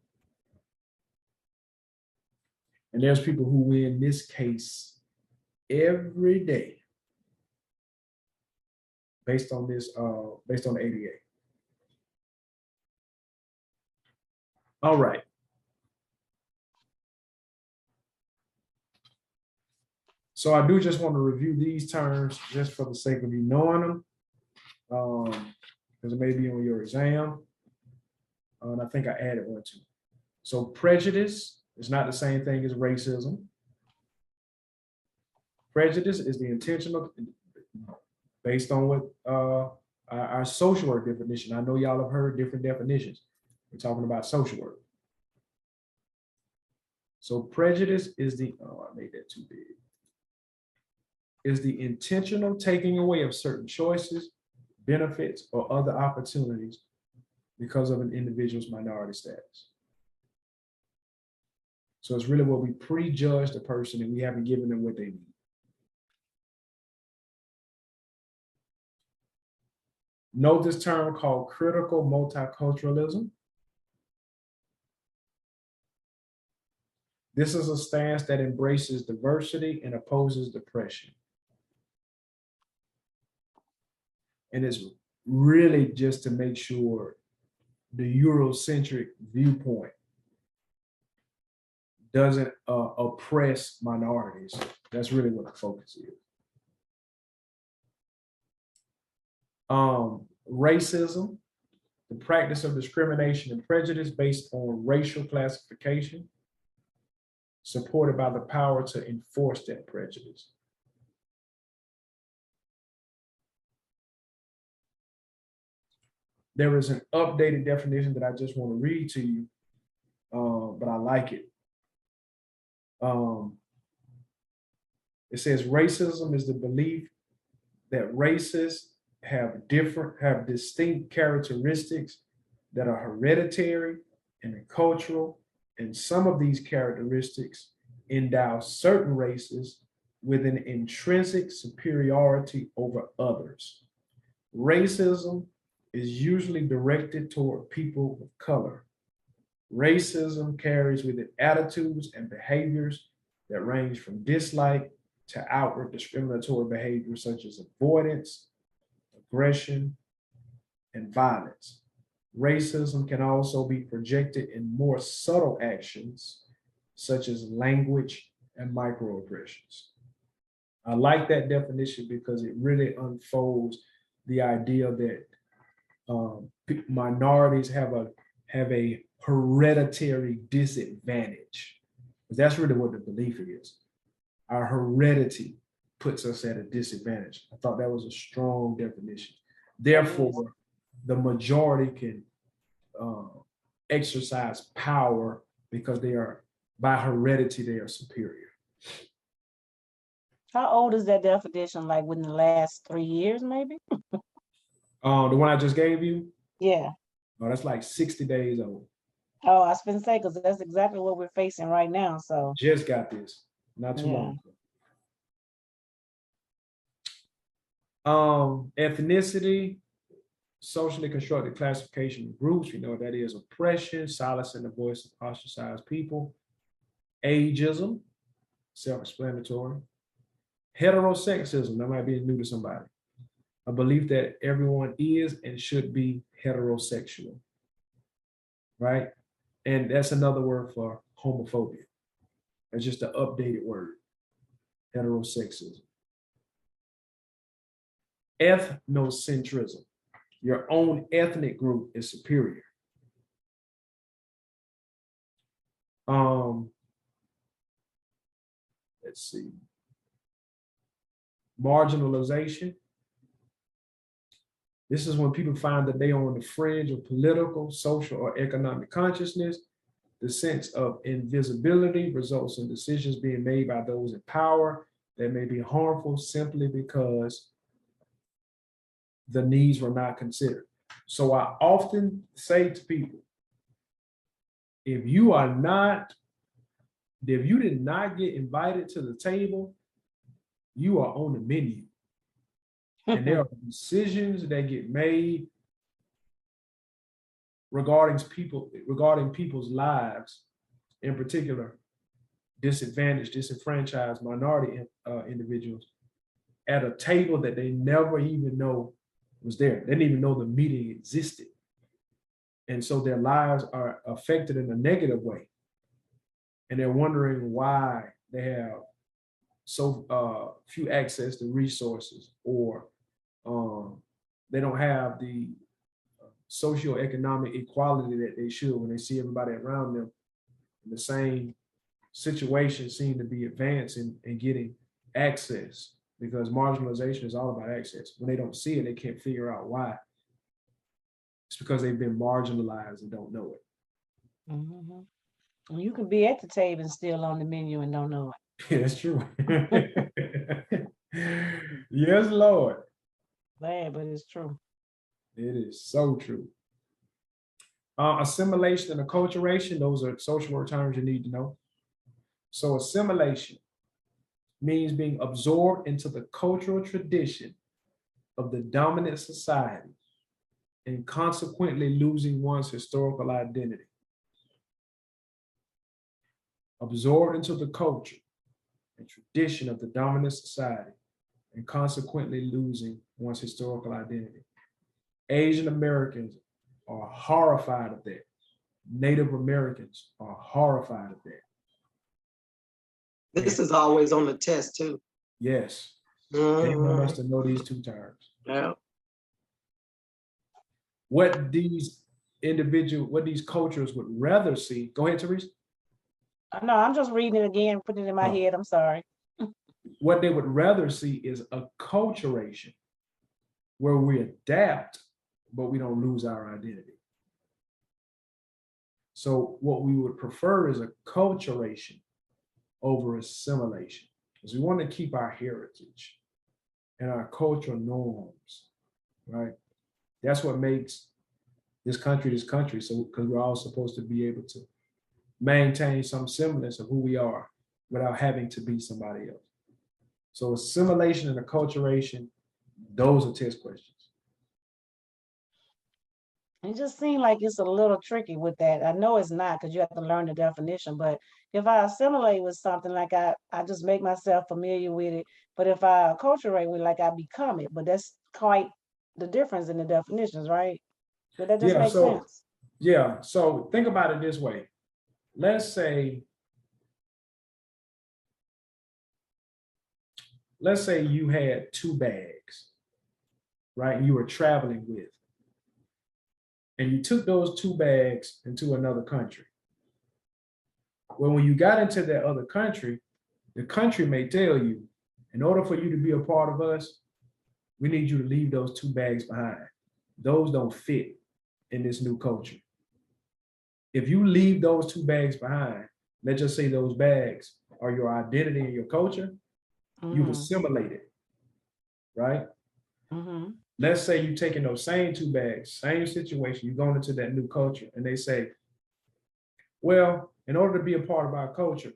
And there's people who win this case every day based on this, based on the ADA. All right. So I do just want to review these terms just for the sake of you knowing them, because it may be on your exam. And I think I added one too. So prejudice is not the same thing as racism. Prejudice is the intentional, based on what our social work definition. I know y'all have heard different definitions. We're talking about social work. So prejudice is the, I made that too big. Is the intentional taking away of certain choices, benefits, or other opportunities because of an individual's minority status. So it's really where we prejudge the person and we haven't given them what they need. Note this term called critical multiculturalism. This is a stance that embraces diversity and opposes oppression. And it's really just to make sure the Eurocentric viewpoint doesn't oppress minorities. That's really what the focus is. Racism, the practice of discrimination and prejudice based on racial classification, supported by the power to enforce that prejudice. There is an updated definition that I just want to read to you, but I like it. It says racism is the belief that races have distinct characteristics that are hereditary and cultural, and some of these characteristics endow certain races with an intrinsic superiority over others. Racism is usually directed toward people of color. Racism carries with it attitudes and behaviors that range from dislike to outward discriminatory behavior such as avoidance, aggression, and violence. Racism can also be projected in more subtle actions such as language and microaggressions. I like that definition because it really unfolds the idea that minorities have a hereditary disadvantage. That's really what the belief is. Our heredity puts us at a disadvantage. I thought that was a strong definition. Therefore, the majority can exercise power because they are, by heredity, they are superior. How old is that definition? Like within the last 3 years, maybe? The one I just gave you? Yeah. Oh, that's like 60 days old. Oh, I was going to say, because that's exactly what we're facing right now. So Just got this, not too long ago. Ethnicity socially constructed classification of groups. We know what that is: oppression, silencing the voice of ostracized people. Ageism, self-explanatory. Heterosexism, that might be new to somebody. A belief that everyone is and should be heterosexual, right? And that's another word for homophobia. It's just an updated word, heterosexism. Ethnocentrism, your own ethnic group is superior. Let's see. Marginalization. This is when people find that they are on the fringe of political, social, or economic consciousness. The sense of invisibility results in decisions being made by those in power that may be harmful simply because the needs were not considered. So I often say to people, if you did not get invited to the table, you are on the menu. And there are decisions that get made regarding people's lives, in particular, disadvantaged, disenfranchised minority individuals, at a table that they never even know was there. They didn't even know the meeting existed. And so their lives are affected in a negative way. And they're wondering why they have so few access to resources, or they don't have the socioeconomic equality that they should when they see everybody around them in the same situation seem to be advancing and getting access, because marginalization is all about access. When they don't see it, they can't figure out why. It's because they've been marginalized and don't know it. Mm-hmm. You can be at the table and still on the menu and don't know it. Yeah, that's true. Yes, Lord. Bad, but it's true. It is so true. Assimilation and acculturation, those are social work terms you need to know. So assimilation means being absorbed into the cultural tradition of the dominant society and consequently losing one's historical identity. Absorbed into the culture and tradition of the dominant society and consequently losing one's historical identity. Asian Americans are horrified of that. Native Americans are horrified of that. This is always on the test too. Yes. They want us to know these two terms. Yeah. What these cultures would rather see. Go ahead, Teresa. No, I'm just reading it again, putting it in my head. I'm sorry. What they would rather see is acculturation, where we adapt, but we don't lose our identity. So what we would prefer is acculturation over assimilation, because we want to keep our heritage and our cultural norms, right? That's what makes this country. So, because we're all supposed to be able to maintain some semblance of who we are without having to be somebody else. So assimilation and acculturation, those are test questions. It just seems like it's a little tricky with that. I know it's not, because you have to learn the definition, but if I assimilate with something, like I just make myself familiar with it. But if I acculturate with it, like I become it. But that's quite the difference in the definitions, right? But that just makes sense. Yeah, so think about it this way. Let's say you had 2 bags, right? And you were traveling with. And you took those 2 bags into another country. Well, when you got into that other country, the country may tell you, in order for you to be a part of us, we need you to leave those 2 bags behind. Those don't fit in this new culture. If you leave those 2 bags behind, let's just say those bags are your identity and your culture, you've assimilated, right? Let's say you're taking those same 2 bags, same situation, you're going into that new culture, and they say, well, in order to be a part of our culture,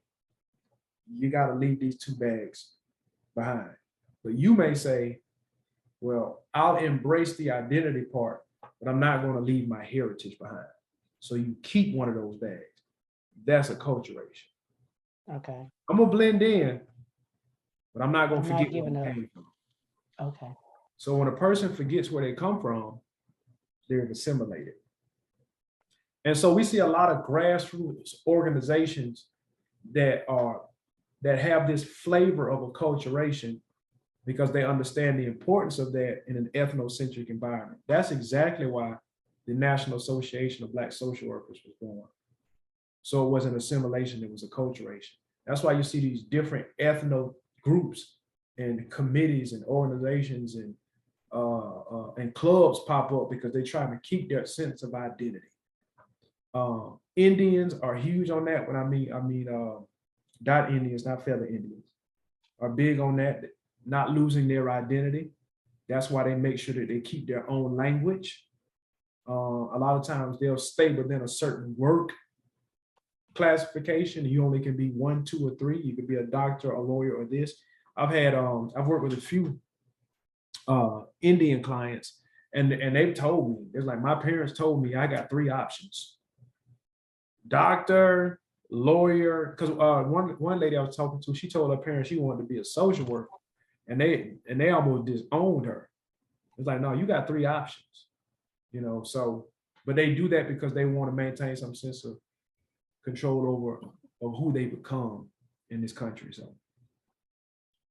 you got to leave these 2 bags behind. But you may say, well, I'll embrace the identity part. but I'm not going to leave my heritage behind. So you keep one of those bags. That's acculturation. Okay, I'm gonna blend in, but I'm not gonna I'm not forget where giving I up. came from. okay. So when a person forgets where they come from, they're assimilated. And so we see a lot of grassroots organizations that have this flavor of acculturation because they understand the importance of that in an ethnocentric environment. That's exactly why the National Association of Black Social Workers was born. So it wasn't assimilation, it was acculturation. That's why you see these different ethno groups and committees and organizations and clubs pop up because they're trying to keep their sense of identity. Indians are huge on that. When I mean dot Indians, not feather Indians, are big on that, not losing their identity. That's why they make sure that they keep their own language. A lot of times they'll stay within a certain work classification. You only can be 1, 2, or 3. You could be a doctor, a lawyer, or this. I've worked with a few Indian clients, and they've told me, it's like my parents told me I got 3 options: doctor, lawyer. Because one lady I was talking to, she told her parents she wanted to be a social worker, and they almost disowned her. It's like, no, you got 3 options, you know. So, but they do that because they want to maintain some sense of control over who they become in this country. So,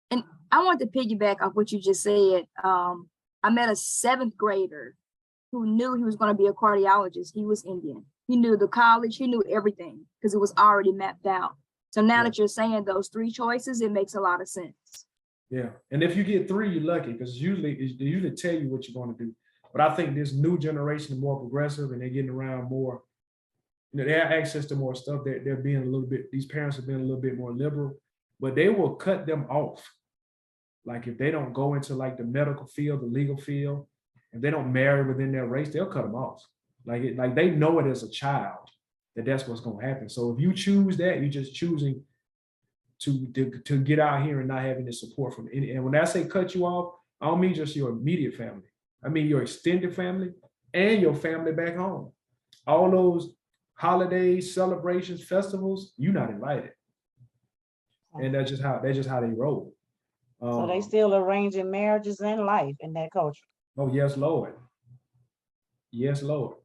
And I want to piggyback off what you just said. I met a 7th grader who knew he was going to be a cardiologist. He was Indian. He knew the college, he knew everything because it was already mapped out. So now that you're saying those 3 choices, it makes a lot of sense. Yeah. And if you get 3, you're lucky because they usually tell you what you're going to do. But I think this new generation is more progressive and they're getting around more. You know, they have access to more stuff. They're being a little bit, these parents have been a little bit more liberal, but they will cut them off. Like if they don't go into like the medical field, the legal field, if they don't marry within their race, they'll cut them off. Like they know it as a child that that's what's going to happen. So if you choose that, you're just choosing to get out here and not having the support from any. And when I say cut you off, I don't mean just your immediate family. I mean your extended family and your family back home. All those holidays, celebrations, festivals, you're not invited. And that's just how they roll. So they still arranging marriages and life in that culture. Oh, yes, Lord. Yes, Lord.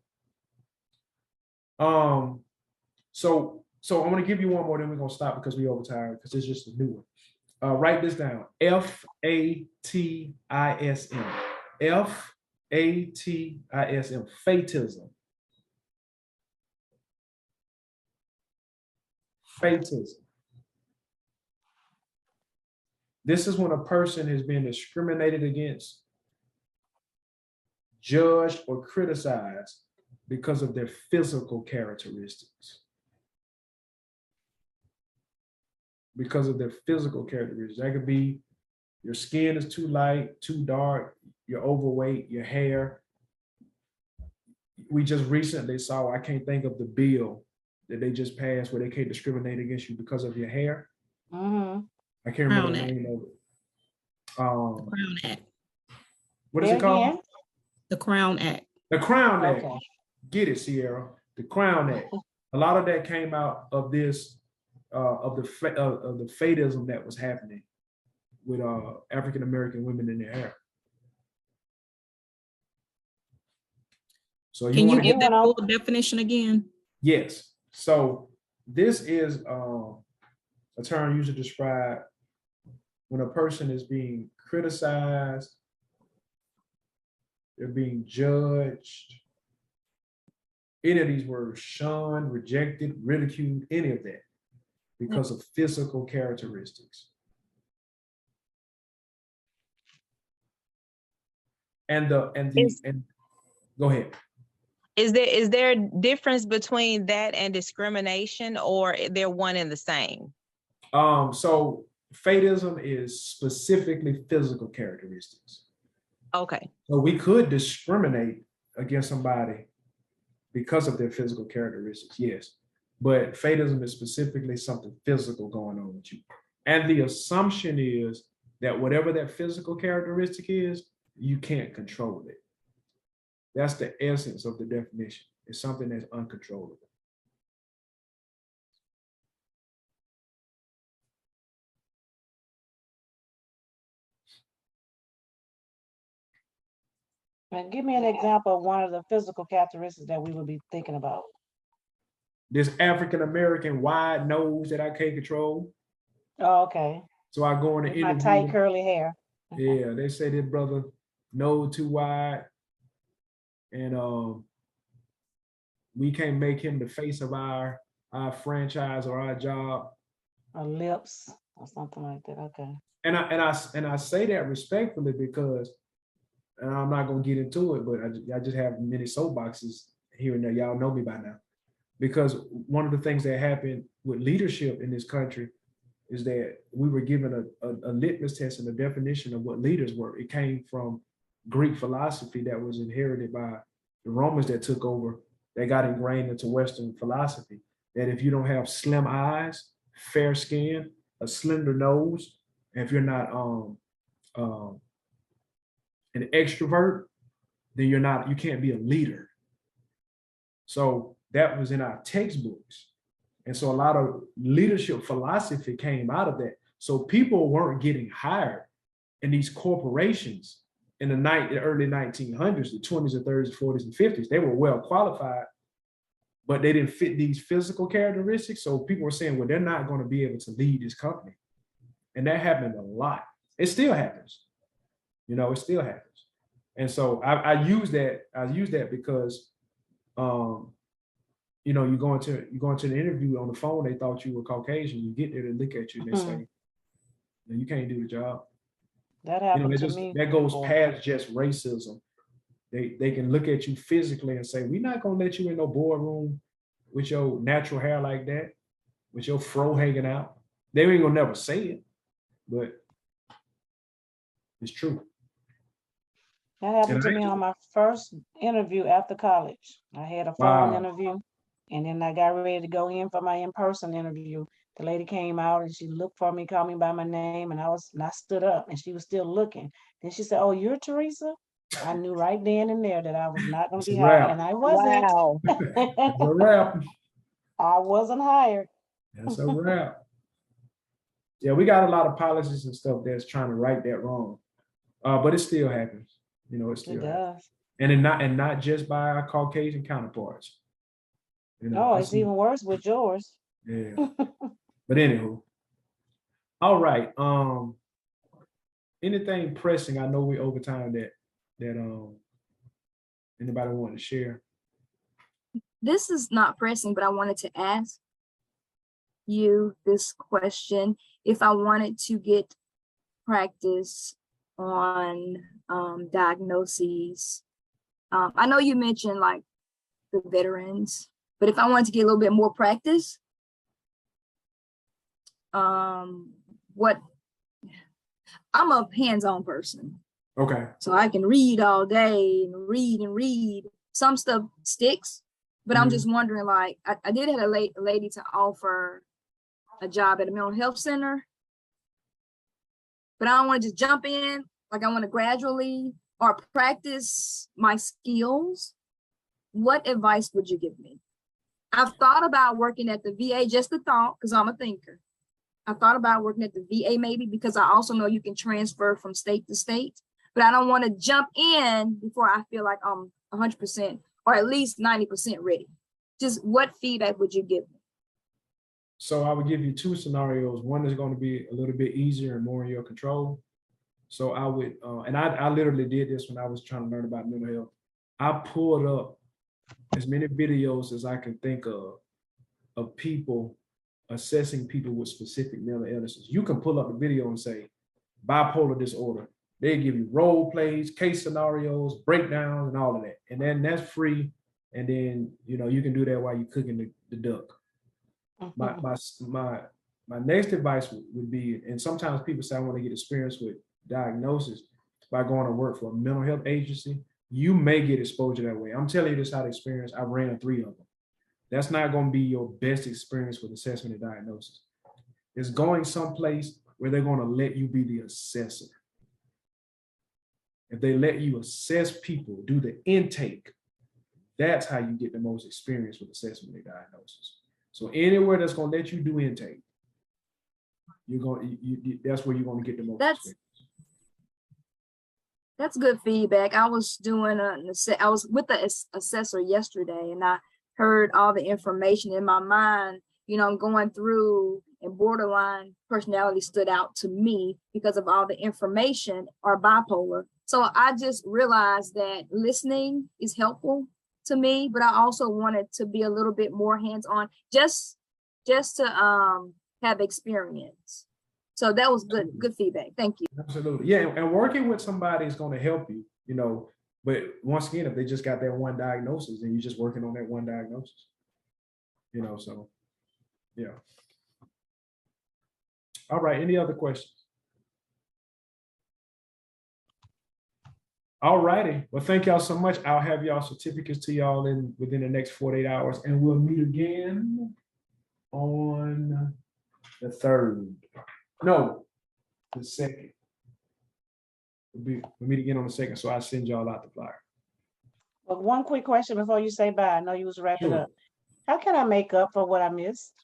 So I'm gonna give you one more, then we're gonna stop because we overtired because it's just a new one. Write this down. FATISM. FATISM. Fatism. Fatism. This is when a person has been discriminated against, judged, or criticized because of their physical characteristics. Because of their physical characteristics. That could be your skin is too light, too dark, you're overweight, your hair. We just recently saw, I can't think of the bill that they just passed where they can't discriminate against you because of your hair. Mm-hmm. I can't remember the name of it. Crown Act. What is it called? The Crown Act. The Crown Act. Okay. Get it, Sierra. The Crown Act. A lot of that came out of this, of the fatism that was happening with African American women in their hair. So Can you give that full definition again? Yes. So this is a term used to describe when a person is being criticized, they're being judged, any of these words, shunned, rejected, ridiculed, any of that, because of physical characteristics. And go ahead. Is there a difference between that and discrimination, or they're one and the same? So fatism is specifically physical characteristics. Okay. So we could discriminate against somebody because of their physical characteristics, yes. But fatism is specifically something physical going on with you. And the assumption is that whatever that physical characteristic is, you can't control it. That's the essence of the definition. It's something that's uncontrollable. And give me an example of one of the physical characteristics that we would be thinking about. This African-American wide nose that I can't control. Oh, okay. So I go in the With my interview. tight curly hair. Yeah, they say this brother nose too wide. And we can't make him the face of our franchise or our job. Or lips or something like that. Okay. And I say that respectfully because, and I'm not gonna get into it, but I just have many soapboxes here and there. Y'all know me by now. Because one of the things that happened with leadership in this country is that we were given a litmus test and a definition of what leaders were. It came from Greek philosophy that was inherited by the Romans that took over. They got ingrained into Western philosophy that if you don't have slim eyes, fair skin, a slender nose, and if you're not an extrovert, then you can't be a leader. So that was in our textbooks. And so a lot of leadership philosophy came out of that. So people weren't getting hired in these corporations in the early 1900s, the 20s and 30s, 40s and 50s. They were well qualified, but they didn't fit these physical characteristics. So people were saying, well, they're not going to be able to lead this company. And that happened a lot. It still happens. It still happens. And so I use that because you go into the interview on the phone, they thought you were Caucasian. You get there, they look at you and they say, no, you can't do the job. That happened to me. That goes past just racism. They can look at you physically and say, we're not gonna let you in no boardroom with your natural hair like that, with your fro hanging out. They ain't gonna never say it, but it's true. That happened to me on my first interview after college. I had a phone interview, and then I got ready to go in for my in-person interview. The lady came out and she looked for me, called me by my name, and I stood up and she was still looking. Then she said, "Oh, you're Teresa?" I knew right then and there that I was not going to be hired, and I wasn't. Wow. That's a wrap. I wasn't hired. That's a wrap. Yeah, we got a lot of policies and stuff that's trying to right that wrong, but it still happens. It still happens. And not just by our Caucasian counterparts. It's even worse with yours. Yeah. But anywho, all right. Anything pressing? I know we're over time that anybody want to share. This is not pressing, but I wanted to ask you this question. If I wanted to get practice on diagnoses, I know you mentioned like the veterans, but if I wanted to get a little bit more practice, I'm a hands-on person. Okay. So I can read all day and read. Some stuff sticks, but I'm just wondering, like, I did have a lady to offer a job at a mental health center, but I don't want to just jump in. Like, I want to gradually or practice my skills. What advice would you give me? I've thought about working at the VA, just a thought, because I'm a thinker. I thought about working at the VA maybe because I also know you can transfer from state to state, but I don't want to jump in before I feel like I'm 100% or at least 90% ready. Just what feedback would you give me? So I would give you two scenarios. One is going to be a little bit easier and more in your control. So I would, and I literally did this when I was trying to learn about mental health. I pulled up as many videos as I can think of people assessing people with specific mental illnesses. You can pull up the video and say, bipolar disorder. They give you role plays, case scenarios, breakdowns, and all of that. And then that's free. And then, you can do that while you're cooking the duck. My next advice would be, and sometimes people say I want to get experience with diagnosis by going to work for a mental health agency. You may get exposure that way. I'm telling you this out of experience. I ran 3 of them. That's not going to be your best experience with assessment and diagnosis. It's going someplace where they're going to let you be the assessor. If they let you assess people, do the intake, that's how you get the most experience with assessment and diagnosis. So anywhere that's going to let you do intake, you're going, that's where you're going to get the most experience. That's good feedback. I was doing I was with the assessor yesterday, and I heard all the information in my mind. You know, I'm going through, and borderline personality stood out to me because of all the information, or bipolar. So I just realized that listening is helpful to me, but I also wanted to be a little bit more hands-on, just to have experience. So that was good feedback. Thank you. Absolutely. Yeah, and working with somebody is going to help you, you know, but once again, if they just got that one diagnosis, then you're just working on that one diagnosis. You know, so yeah. All right, any other questions? All righty. Well, thank y'all so much. I'll have y'all certificates to y'all within the next 48 hours, and we'll meet again on the 3rd. No, the 2nd. We'll meet again on the 2nd, so I'll send y'all out the flyer. But one quick question before you say bye. I know you was wrapping up. How can I make up for what I missed?